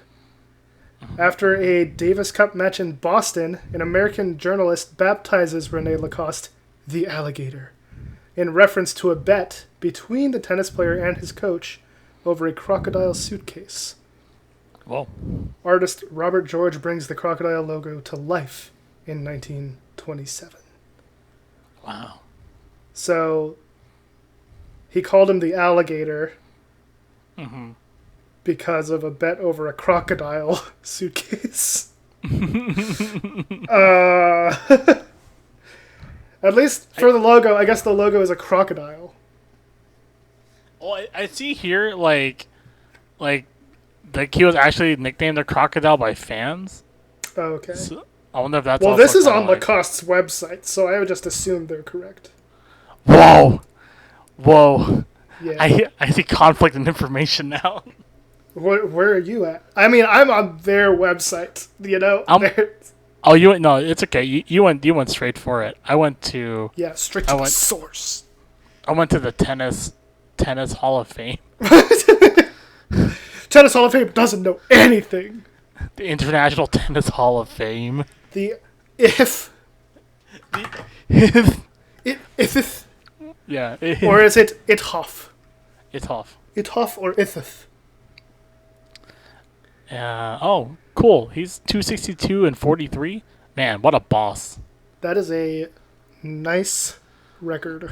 After a Davis Cup match in Boston, an American journalist baptizes René Lacoste the Alligator, in reference to a bet between the tennis player and his coach over a crocodile suitcase. Whoa. Artist Robert George brings the crocodile logo to life in 1927. Wow. So, he called him the Alligator Mm-hmm. because of a bet over a crocodile suitcase. At least for the logo, I guess the logo is a crocodile. Well, I see here like he was actually nicknamed the crocodile by fans. Oh, okay. So, I wonder if that's Well, also this is kinda on like, Lacoste's website, so I would just assume they're correct. Whoa. Yeah. I see conflict in information now. Where are you at? I mean, I'm on their website. You know. Oh, you went? No, it's okay. You went straight for it. I went to Yeah, straight to the source. I went to the tennis Hall of Fame, Tennis Hall of Fame doesn't know anything. the International Tennis Hall of Fame. The if Yeah. or is it Ithoff? Ithoff. Ithoff or Ithith? Oh, cool. He's 262 and 43. Man, what a boss. That is a nice record.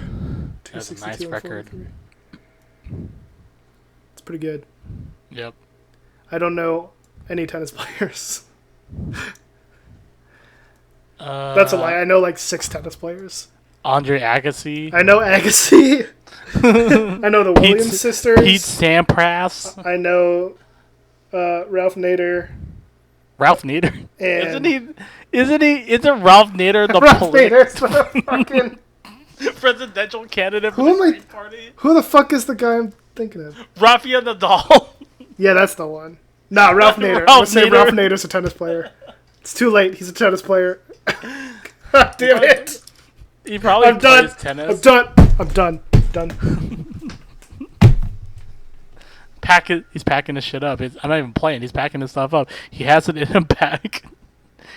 That's a 262 nice and record. 43. It's pretty good. Yep. I don't know any tennis players. That's a lie. I know like 6 tennis players. Andre Agassi. I know Agassi. I know the Williams sisters. Pete Sampras. I know Ralph Nader. Ralph Nader. And Isn't Ralph Nader the Ralph Nader's the fucking presidential candidate for Who the am I- Green Party? Who the fuck is the guy I'm thinking of? Rafael Nadal. Yeah, that's the one. Nah, Ralph Nader. I'm gonna say Ralph Nader's a tennis player. It's too late. He's a tennis player. God damn it. He probably I'm done. plays tennis. I'm done. He's packing his shit up. I'm not even playing. He's packing his stuff up. He has it in a bag.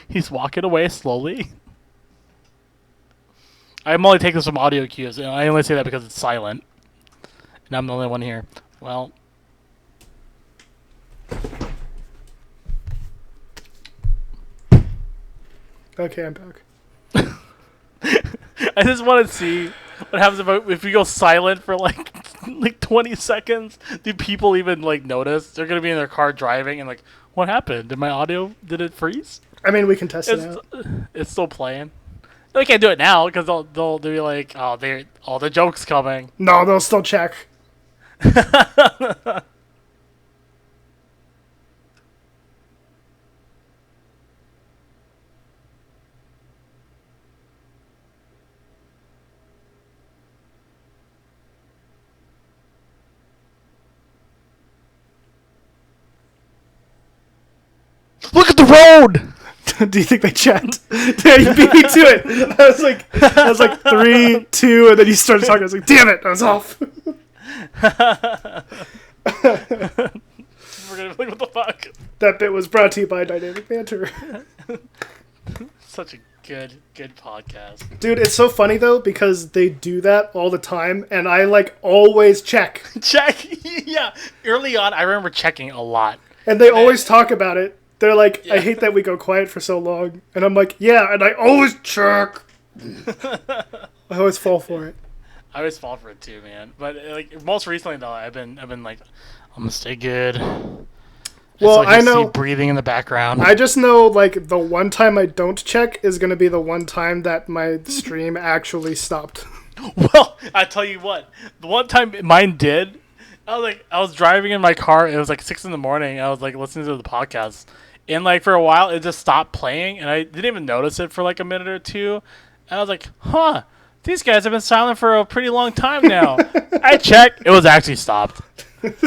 He's walking away slowly. I'm only taking some audio cues, and I only say that because it's silent. And I'm the only one here. Well. Okay, I'm back. I just want to see what happens if we go silent for like 20 seconds. Do people even like notice? They're gonna be in their car driving and like, what happened? Did it freeze? I mean, we can test it out. It's still playing. They can't do it now because they'll be like, the joke's coming. No, they'll still check. Look at the road. Do you think they checked? Yeah, you beat me to it. I was like 3, 2, and then you started talking. I was like, damn it, I was off. We're gonna be like, what the fuck? That bit was brought to you by Dynamic Banter. Such a good podcast. Dude, it's so funny though because they do that all the time, and I like always check. Check. Yeah. Early on, I remember checking a lot. And they always talk about it They're like, Yeah. I hate that we go quiet for so long. And I'm like, yeah, and I always check. I always fall for it. I always fall for it too, man. But like most recently though, I've been like, I'm gonna stay good. Well, I I know. see breathing in the background. I just know, like, the one time I don't check is going to be the one time that my stream actually stopped. Well, I tell you what, the one time mine did, I was driving in my car. It was like 6 a.m. I was like listening to the podcast, and like for a while it just stopped playing, and I didn't even notice it for like a minute or two. And I was like, huh, these guys have been silent for a pretty long time now. I checked, it was actually stopped.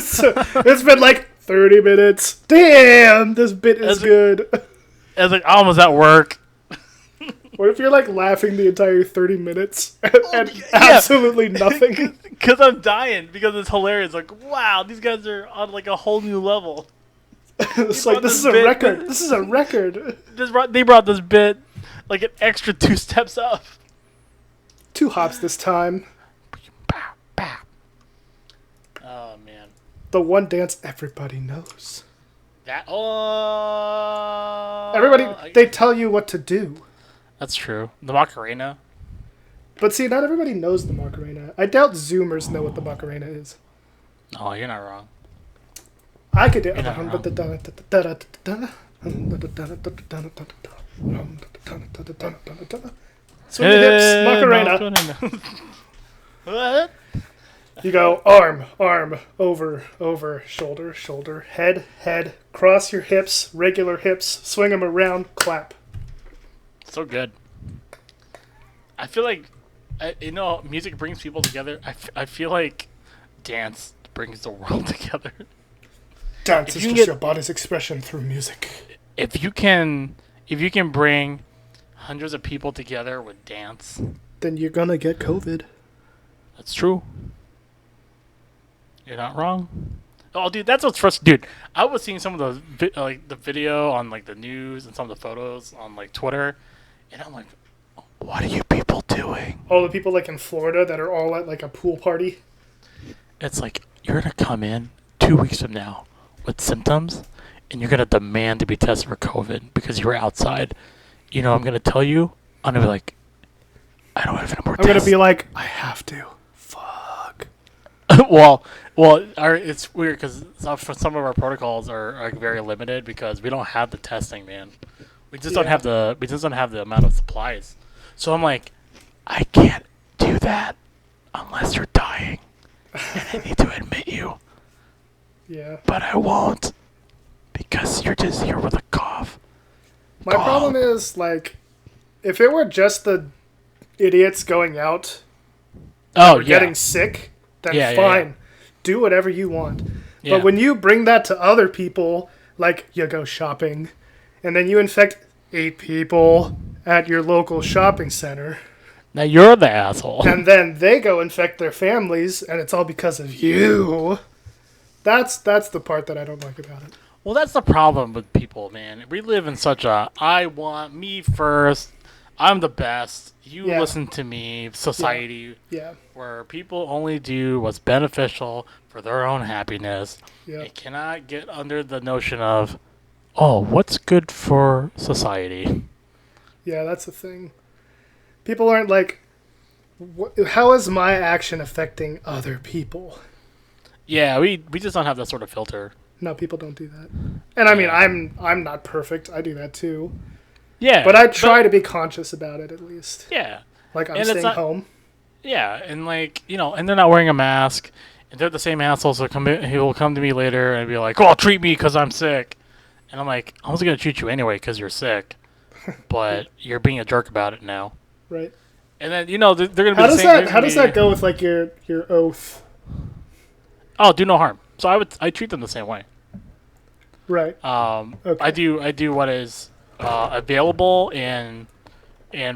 So, it's been like 30 minutes. Damn, this bit is good. I was like, I was at work. What if you're like laughing the entire 30 minutes and absolutely nothing? Because I'm dying, because it's hilarious. Like, wow, these guys are on like a whole new level. It's like, this is a record. This is a record. They brought this bit like an extra 2 steps up. 2 hops this time. Oh, man. The one dance everybody knows. Everybody, they tell you what to do. That's true. The Macarena. But see, not everybody knows the Macarena. I doubt Zoomers know what the Macarena is. Oh, you're not wrong. I could do it. You're not wrong. Swing the hips, Macarena. What? You go arm, over, shoulder, head, cross your hips, regular hips, swing them around, clap. So good. I feel like, music brings people together. I feel like dance brings the world together. Dance is just your body's expression through music. If you can bring hundreds of people together with dance, then you're gonna get COVID. That's true. You're not wrong. Oh, dude, that's what's frustrating. Dude, I was seeing some of the video on like the news and some of the photos on like Twitter, and I'm like, what are you people doing? All the people like in Florida that are all at like a pool party. It's like, you're gonna come in 2 weeks from now with symptoms, and you're gonna demand to be tested for COVID because you were outside. You know, I'm gonna tell you. I'm gonna be like, I don't have any more tests. I'm gonna be like, I have to. Fuck. well, it's weird because some of our protocols are like very limited because we don't have the testing, man. We just don't have the amount of supplies. So I'm like, I can't do that unless you're dying, and I need to admit you. Yeah. But I won't because you're just here with a cough. My problem is like, if it were just the idiots going out, getting sick, then fine. Yeah. Do whatever you want. Yeah. But when you bring that to other people, like you go shopping, and then you infect 8 people at your local shopping center. Now you're the asshole. And then they go infect their families, and it's all because of you. That's the part that I don't like about it. Well, that's the problem with people, man. We live in such a I want me first, I'm the best, you listen to me society where people only do what's beneficial for their own happiness. They cannot get under the notion of, oh, what's good for society? Yeah, that's the thing. People aren't like, how is my action affecting other people? Yeah, we just don't have that sort of filter. No, people don't do that. And I mean, I'm not perfect. I do that too. Yeah. But I try to be conscious about it at least. Yeah. Like I'm staying home. Yeah, and like, and they're not wearing a mask, and they're the same assholes he will come to me later and be like, "Oh, treat me because I'm sick," and I'm like, "I was gonna treat you anyway because you're sick, but you're being a jerk about it now." Right. And then they're gonna be. How does that go with like your oath? Oh, do no harm. So I treat them the same way. Right. Okay. I do what is available and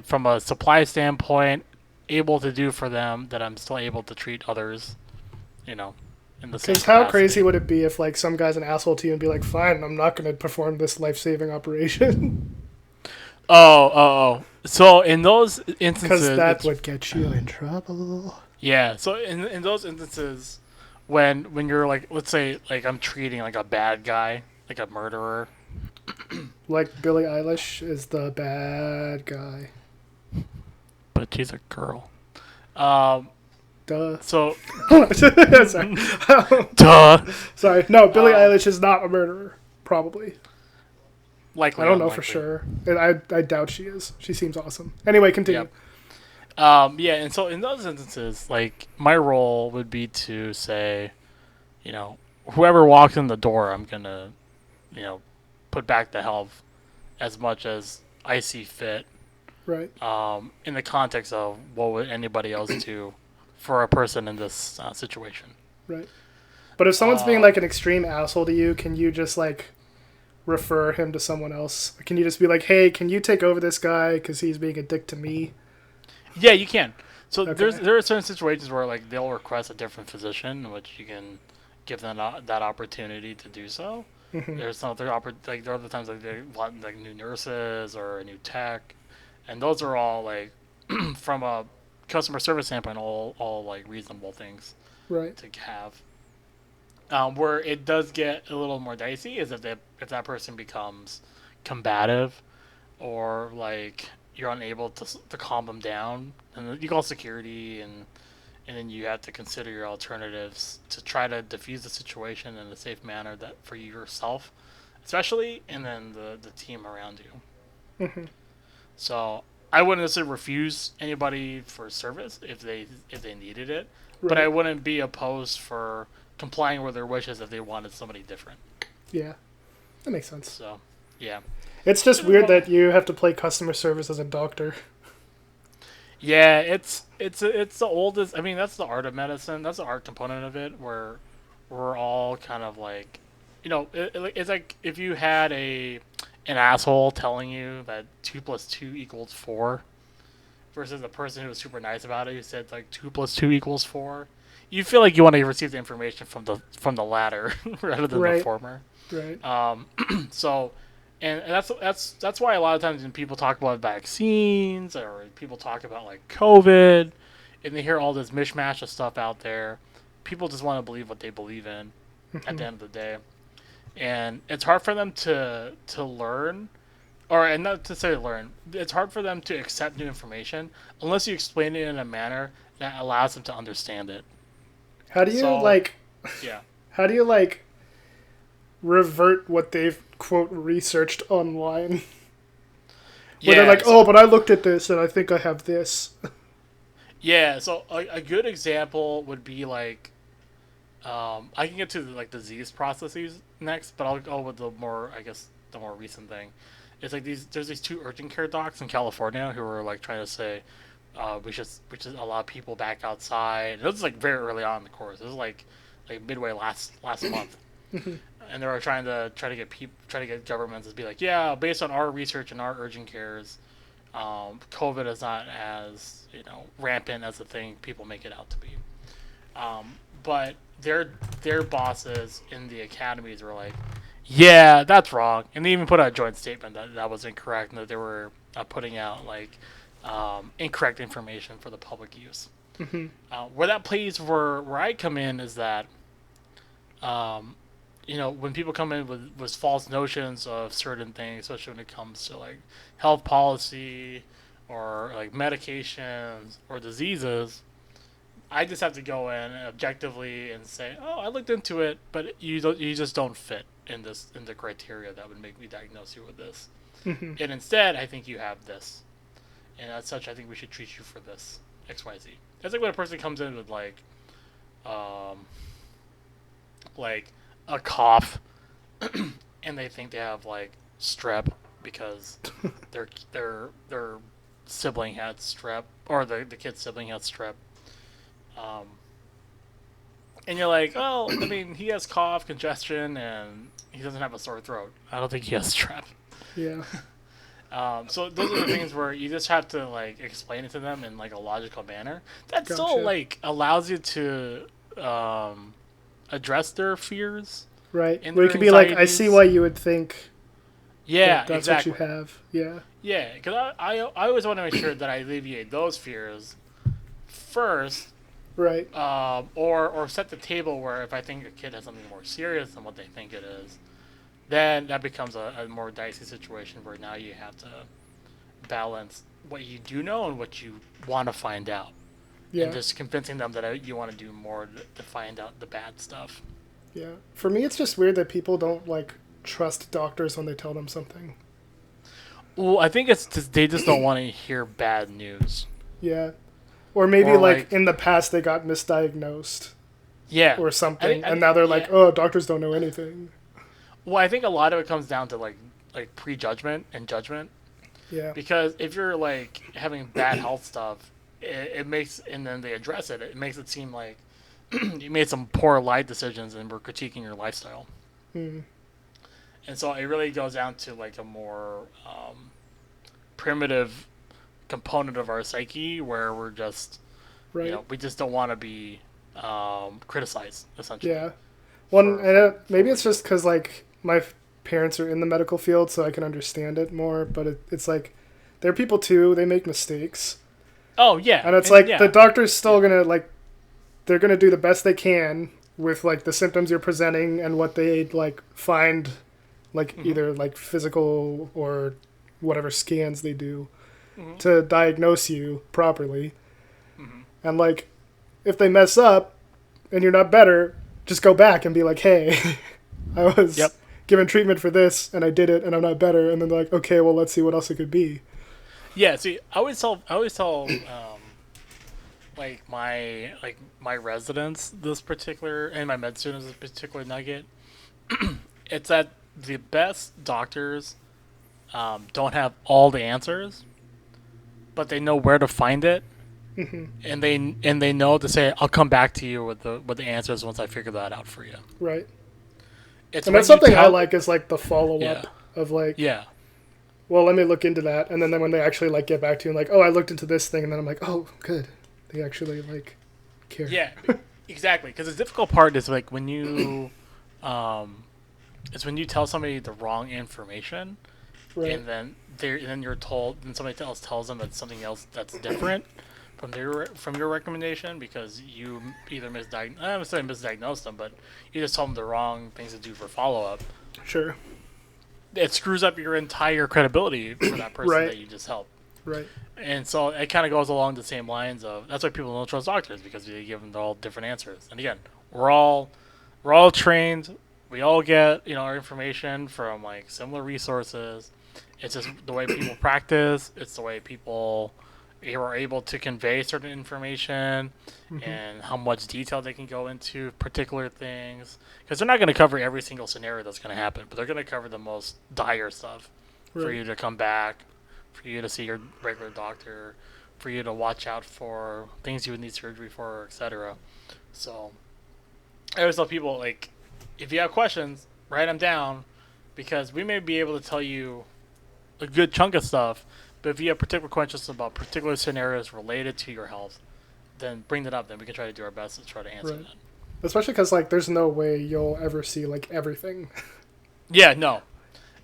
from a supply standpoint, able to do for them that I'm still able to treat others, in the same capacity. Because how crazy would it be if like some guy's an asshole to you and be like, fine, I'm not going to perform this life-saving operation? Oh. So in those instances, because that would get you in trouble. Yeah. So in those instances, when you're like, let's say like I'm treating like a bad guy, like a murderer, Like Billie Eilish is the bad guy. But she's a girl. Um, Duh. so, Sorry. duh. Sorry. No, Billie Um, Eilish is not a murderer. Probably. I Likely, don't know for unlikely. sure. And I doubt she is. She seems awesome. Anyway, continue. Yep. Yeah, and so in those instances, like my role would be to say, whoever walks in the door, I'm gonna, you know, put back the help as much as I see fit. Right. In the context of what would anybody else do for a person in this situation. Right. But if someone's being Um, like an extreme asshole to you, can you just like refer him to someone else? Can you just be like, hey, can you take over this guy because he's being a dick to me? yeah, you can. So Okay. there are certain situations where like they'll request a different physician, which you can give them that opportunity to do so. Hmm. There's some other like there are other times like they want like new nurses or a new tech, and those are all like from a customer service standpoint, all like reasonable things Right. to have. Where it does get a little more dicey is if that person becomes combative or like you're unable to calm them down, and you call security and then you have to consider your alternatives to try to diffuse the situation in a safe manner that for yourself, especially, and then the team around you. Hmm. So I wouldn't necessarily refuse anybody for service if they needed it, but I Right. wouldn't be opposed for complying with their wishes if they wanted somebody different. Yeah. That makes sense. So, yeah. It's just weird that you have to play customer service as a doctor. Yeah, it's the oldest. I mean, that's the art of medicine. That's the art component of it, where we're all kind of like, it's like if you had an asshole telling you that 2 plus 2 equals 4, versus a person who was super nice about it who said like 2 plus 2 equals 4. You feel like you want to receive the information from the latter rather than the Right. former. Right. Um, so, and that's why a lot of times when people talk about vaccines or people talk about like COVID, and they hear all this mishmash of stuff out there, people just want to believe what they believe in. At Hmm. the end of the day, and it's hard for them to learn, or and not to say learn. It's hard for them to accept new information unless you explain it in a manner that allows them to understand it. How do you So, like? yeah. How do you like revert what they've quote researched online? Where they're like, Yeah, so oh, but I looked at this and I think I have this. yeah, so a good example would be like I can get to like disease processes next, but I'll go with the more I guess the more recent thing. It's like there's these two urgent care docs in California who are like trying to say we should allow people back outside. This is like very early on in the course. This is like midway last month, Hmm. and they were try to get governments to be like, yeah, based on our research and our urgent cares, COVID is not as rampant as the thing people make it out to be. But their bosses in the academies were like, yeah, that's wrong, and they even put out a joint statement that was incorrect and that they were putting out like incorrect information for the public use. Hmm. Where that plays where I come in is that um, when people come in with false notions of certain things, especially when it comes to like health policy or like medications or diseases, I just have to go in objectively and say, "Oh, I looked into it, but you just don't fit in the criteria that would make me diagnose you with this. Hmm. And instead, I think you have this, and as such, I think we should treat you for this X Y Z." That's like when a person comes in with um, like a cough, and they think they have like strep because their sibling had strep, or the kid's sibling had strep. Um, and you're like, oh, I mean, he has cough, congestion, and he doesn't have a sore throat. I don't think he has strep. Yeah. So those are the things where you just have to like explain it to them in like a logical manner that still Gotcha. like allows you to um, address their fears Right. and Where you their could be like, I see anxieties. why you would think that Yeah, that's what you exactly. have. Yeah. Yeah, because I always want to make sure that I alleviate those fears first, Right. or set the table where if I think a kid has something more serious than what they think it is, then that becomes a more dicey situation where now you have to balance what you do know and what you want to find out, and Yeah. just convincing them that you want to do more to find out the bad stuff. Yeah. For me, it's just weird that people don't like trust doctors when they tell them something. Well, I think it's just, they just don't want to hear bad news. Yeah. Or maybe Or like like, in the past they got misdiagnosed yeah, or something, I and now they're like, yeah. "Oh, doctors don't know anything." Well, I think a lot of it comes down to like prejudgment and judgment. Yeah. Because if you're like having bad health stuff, it makes, and then they address it. It makes it seem like you made some poor life decisions and we're critiquing your lifestyle. Mm, And so it really goes down to like a more primitive component of our psyche where we're just, right. we just don't want to be criticized essentially Yeah. One, for and for for maybe what it's we do. just because like my parents are in the medical field, so I can understand it more. But it's like they're people too. They make mistakes, Oh yeah, and it's and like the yeah, doctor's still yeah. gonna like they're gonna do the best they can with like the symptoms you're presenting and what they like find, like Hmm. either like physical or whatever scans they do Hmm. to diagnose you properly. Hmm. And like if they mess up and you're not better, just go back and be like, hey, I was Yep. given treatment for this and I did it and I'm not better. And then they're like, okay, well, let's see what else it could be. Yeah. See, I always tell like my residents this particular, and my med students this particular nugget. It's that the best doctors don't have all the answers, but they know where to find it, Hmm. and they know to say, "I'll come back to you with the answers once I figure that out for you." Right. It's And that's when you something I tell, like is like the follow yeah, up of like, yeah, well, let me look into that. And then when they actually like get back to you and like, oh, I looked into this thing. And then I'm like, oh, good. They actually like care. yeah, exactly. Because the difficult part is like when you, um, it's when you tell somebody the wrong information, Right. and then you're told, and somebody else tells them that something else that's different from your recommendation because you either misdiagnosed, I don't say misdiagnosed them, but you just told them the wrong things to do for follow up. Sure. It screws up your entire credibility for that person Right. that you just helped. Right. And so it kind of goes along the same lines of that's why people don't trust doctors because they give them all different answers. And again, we're all we're all trained. We all get our information from like similar resources. It's just the way people practice. It's the way people are able to convey certain information Hmm. and how much detail they can go into particular things. Because they're not going to cover every single scenario that's going to happen, but they're going to cover the most dire stuff for Right. you to come back, for you to see your regular doctor, for you to watch out for things you would need surgery for, etc. So I always tell people like, if you have questions, write them down, because we may be able to tell you a good chunk of stuff, but if you have particular questions about particular scenarios related to your health, then bring that up. Then we can try to do our best to try to answer Right. that. Especially because like there's no way you'll ever see like everything. Yeah, no.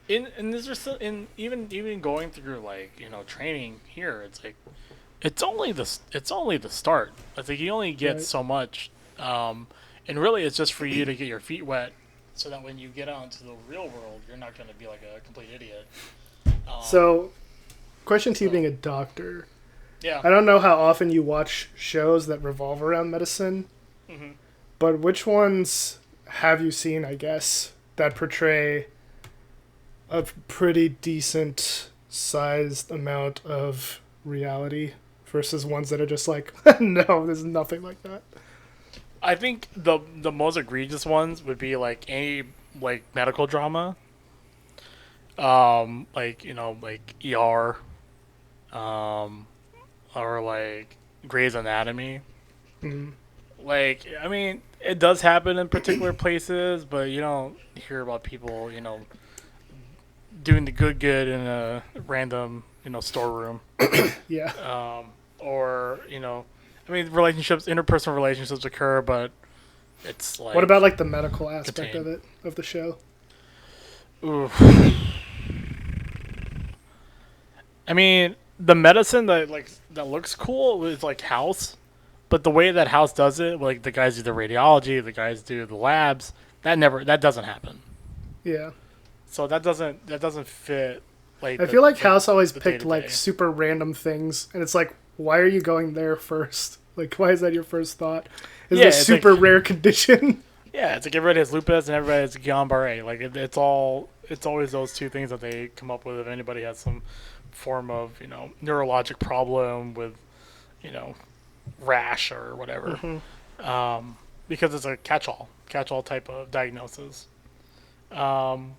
In this just in even going through like training here, it's like it's only the start. I think you only get Right. so much, and really it's just for you to get your feet wet, so that when you get out into the real world, you're not going to be like a complete idiot. Um, So, question to you so being a doctor. yeah. I don't know how often you watch shows that revolve around medicine, Hmm. but which ones have you seen, I guess, that portray a pretty decent sized amount of reality versus ones that are just like, no, there's nothing like that. I think the most egregious ones would be like any like medical drama, like like ER, um, or like Grey's Anatomy. Mm, Like, I mean, it does happen in particular places, but you don't hear about people, doing the good in a random, storeroom. yeah. Or, I mean, interpersonal relationships occur, but it's What about like like the medical aspect contained. of it, of the show? Oof. I mean, the medicine that looks cool is like House, but the way that House does it, like the guys do the radiology, the guys do the labs, that doesn't happen. Yeah. So that doesn't fit like I feel like the House always the day picked to like day. super random things, and it's like, why are you going there first? Like, why is that your first thought? Is Yeah, this it's like super rare condition? yeah, it's like everybody has lupus and everybody has Guillain-Barré. Like it's always those two things that they come up with if anybody has some form of neurologic problem with you know rash or whatever. Hmm. Um, because it's a catch-all type of diagnosis. Um,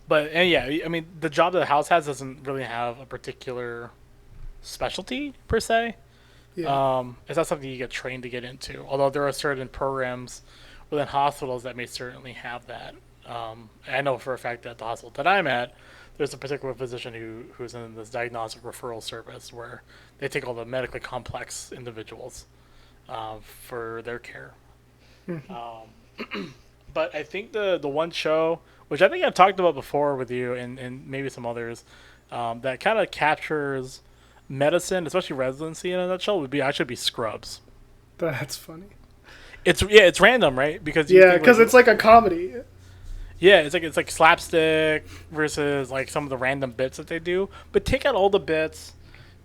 but and yeah, I mean the job that the house has doesn't really have a particular specialty per se. Yeah. It's not something you get trained to get into. Although there are certain programs within hospitals that may certainly have that. I know for a fact that the hospital that I'm at, there's a particular physician who's in this diagnostic referral service where they take all the medically complex individuals for their care. Hmm. But I think the one show, which I think I've talked about before with you and maybe some others, that kind of captures medicine, especially residency in a nutshell, would be actually be Scrubs. That's funny. It's random, right? Because you Yeah, think like because it's like a comedy. yeah, it's like slapstick versus like some of the random bits that they do. But take out all the bits,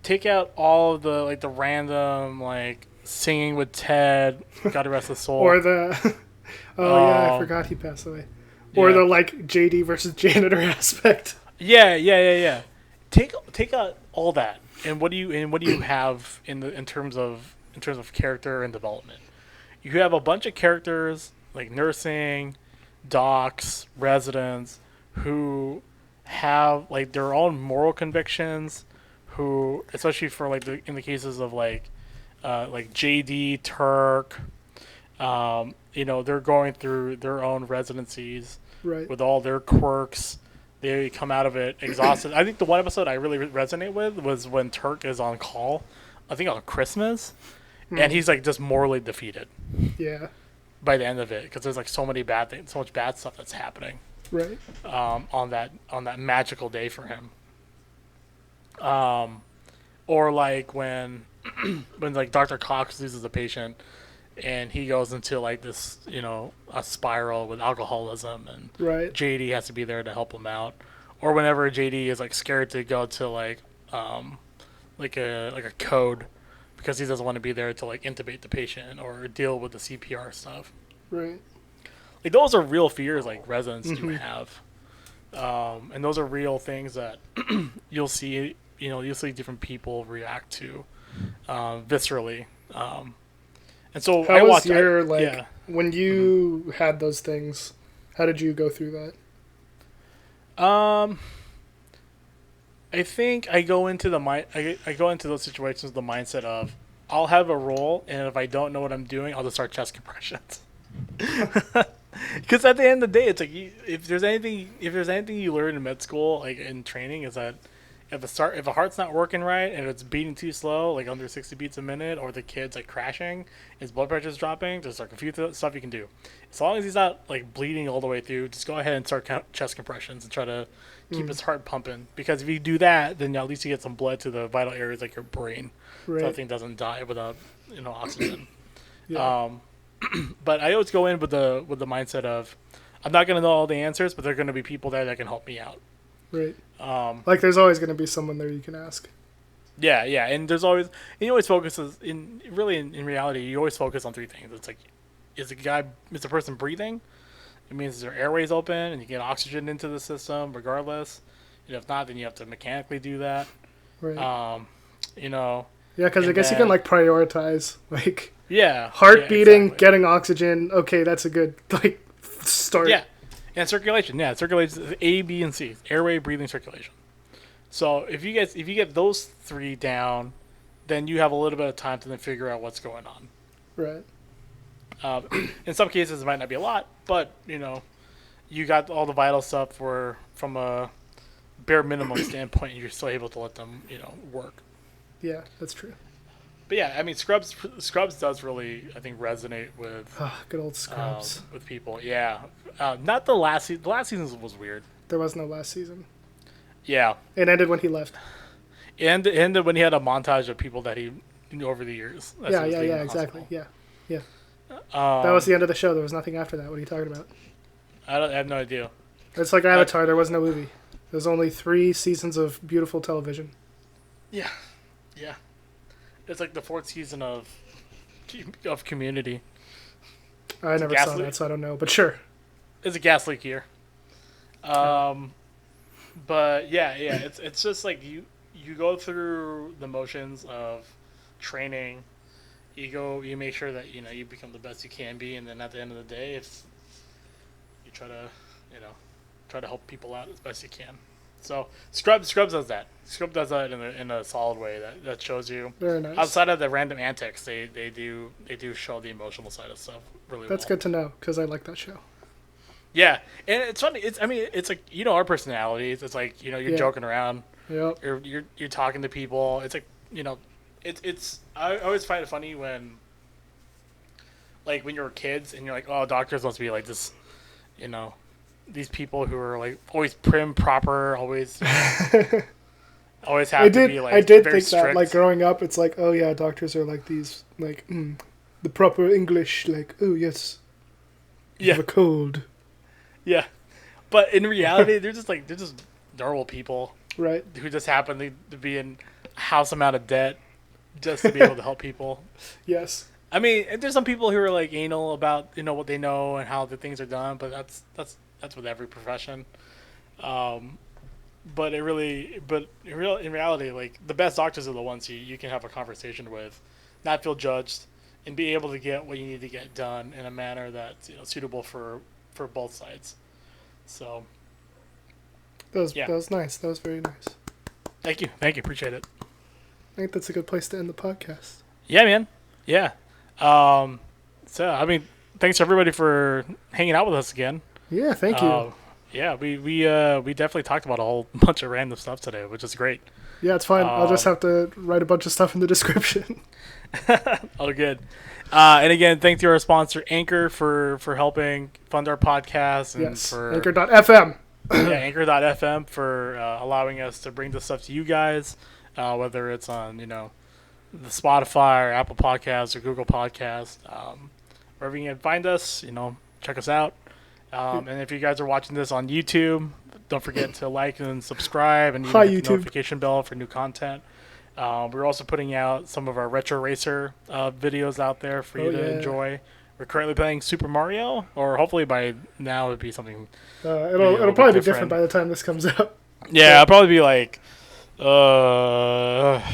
take out all of the like the random like singing with Ted, God rest his soul. Or the oh yeah, I Um, forgot he passed away. Or yeah, the like JD versus janitor aspect. yeah. Take out all that, and what do you have in terms of character and development? You have a bunch of characters like nursing, docs, residents who have like their own moral convictions, who especially for like in the cases of like JD Turk, they're going through their own residencies Right. with all their quirks. They come out of it exhausted. I think the one episode I really resonate with was when Turk is on call, I think on Christmas, and Hmm. he's like just morally defeated Yeah. by the end of it because there's like so many bad things, so much bad stuff that's happening Right. on that magical day for him. Um, or like when like Dr. Cox loses a patient and he goes into like this a spiral with alcoholism and Right. JD has to be there to help him out, or whenever JD is like scared to go to um like a code because he doesn't want to be there to like intubate the patient or deal with the CPR stuff. Right. Like those are real fears like residents do Hmm. have, and those are real things that you'll see. You'll see different people react to viscerally. And so I How was watched. your Yeah. like when Hmm. you had those things? How did you go through that? Um, I think I go into those situations with the mindset of I'll have a role, and if I don't know what I'm doing, I'll just start chest compressions. Because at the end of the day, it's like if there's anything you learn in med school, like in training, is that if a heart's not working right and it's beating too slow, like under 60 beats a minute, or the kid's like crashing, his blood pressure's dropping, there's like a few stuff you can do. As long as he's not like bleeding all the way through, just go ahead and start chest compressions and try to keep Mm. his heart pumping. Because if you do that, then at least you get some blood to the vital areas like your brain, so that Right. thing doesn't die without oxygen. Yeah. Um, but I always go in with the mindset of I'm not gonna know all the answers, but there are gonna be people there that can help me out. Right. Um, Like there's always going to be someone there you can ask. yeah, and you always focuses in reality you always focus on three things. It's like is the person breathing? It means their airways open and you get oxygen into the system regardless. And if not, then you have to mechanically do that. Right. Um, you know, Yeah, because I and guess you can then like prioritize like yeah, heart beating, exactly. getting oxygen. Okay, that's a good like start. Yeah, and circulation. Yeah, circulation. A, B, and C. Airway, breathing, circulation. So if you get those three down, then you have a little bit of time to then figure out what's going on. Right. In some cases, it might not be a lot, but you got all the vital stuff from a bare minimum standpoint, you're still able to let them work. Yeah, that's true. But yeah, I mean, Scrubs does really, I think, resonate with Ah, good old Scrubs. with people. Yeah, not the last season. The last season was weird. There was no last season. Yeah, It ended when he left. and ended when he had a montage of people that he knew over the years. as Yeah, he was yeah, leaving yeah, the exactly. hospital. Yeah. That was Um, the end of the show. There was nothing after that. What are you talking about? I have no idea. It's like Avatar. There was no movie. There's only 3 seasons of beautiful television. Yeah, yeah. It's like the 4th season of Community. I never saw that, so I don't know. But sure. It's a gas leak year. But yeah, it's just like you go through the motions of training. You make sure that you become the best you can be, and then at the end of the day, it's you try to help people out as best you can. So Scrubs does that. Scrubs does that in a solid way that shows you. Very nice. Outside of the random antics, they do show the emotional side of stuff really well. That's good to know because I like that show. Yeah, and it's funny. It's like our personalities. It's like you're joking around. Yep. You're talking to people. It's like it's. I always find it funny when, like, when you're kids and you're like, oh, doctors must be like this, these people who are like always prim, proper, always always have to be like. I did very think strict. that, like, growing up, it's like, oh yeah, doctors are like these, like, the proper English, like, oh yes, you have a cold. Yeah, but in reality, they're just normal people, right? Who just happen to be in a house amount of debt just to be able to help people. Yes. I mean, there's some people who are like anal about what they know and how the things are done, but that's with every profession. But in reality, like, the best doctors are the ones you can have a conversation with, not feel judged, and be able to get what you need to get done in a manner that's suitable for both sides. So that was nice. That was very nice. Thank you. Appreciate it. I think that's a good place to end the podcast. Yeah, man. Yeah. So I mean, thanks everybody for hanging out with us again. Yeah, thank you. Yeah, we definitely talked about a whole bunch of random stuff today, which is great. Yeah, it's fine. I'll just have to write a bunch of stuff in the description. Oh, good. And again, thank you to our sponsor, Anchor, for helping fund our podcast. And yes, for Anchor.fm. Yeah, Anchor.fm for allowing us to bring this stuff to you guys, whether it's on, the Spotify or Apple Podcasts or Google Podcasts. Wherever you can find us, check us out. And if you guys are watching this on YouTube, don't forget to like and subscribe and even hit the notification bell for new content. We're also putting out some of our Retro Racer videos out there for you to enjoy. We're currently playing Super Mario, or hopefully by now it'd be something. It'll probably be different by the time this comes out. Yeah, it'll probably be like,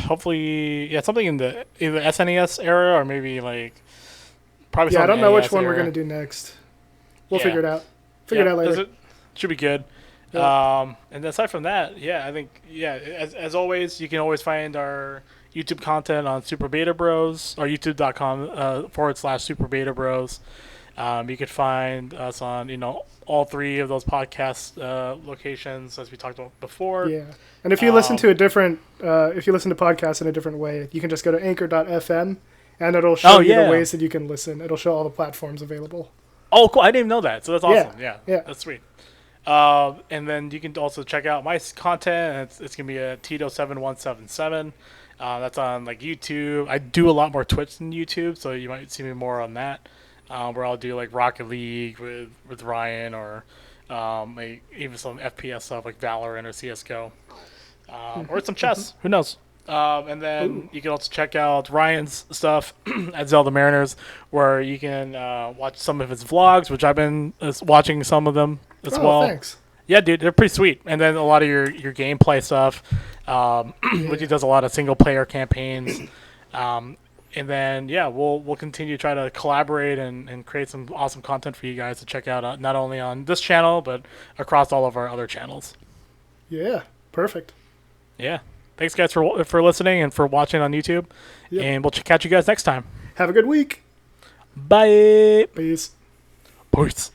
hopefully, something in the either SNES era or maybe like probably. Yeah, I don't know which one we're gonna do next. We'll figure it out. Figure it out later. Should be good. Yeah. And aside from that, I think as always, you can always find our YouTube content on Super Beta Bros or youtube.com/Super Beta Bros. You could find us on all 3 of those podcast locations as we talked about before. Yeah, and if you listen to podcasts in a different way, you can just go to Anchor.fm and it'll show you the ways that you can listen. It'll show all the platforms available. Oh, cool! I didn't even know that, so that's awesome. Yeah, that's sweet. And then you can also check out my content. It's gonna be at Tito7177. That's on like YouTube. I do a lot more Twitch than YouTube, so you might see me more on that. Where I'll do like Rocket League with Ryan, or even some FPS stuff like Valorant or CS:GO, or some chess. Who knows? And then you can also check out Ryan's stuff at ZeldaMariners, where you can watch some of his vlogs, which I've been watching some of them as well. Thanks. Yeah, dude, they're pretty sweet. And then a lot of your gameplay stuff, which he does a lot of single player campaigns. And then we'll continue to try to collaborate and create some awesome content for you guys to check out, not only on this channel but across all of our other channels. Yeah, perfect. Yeah. Thanks, guys, for listening and for watching on YouTube. Yep. And we'll catch you guys next time. Have a good week. Bye. Peace. Peace.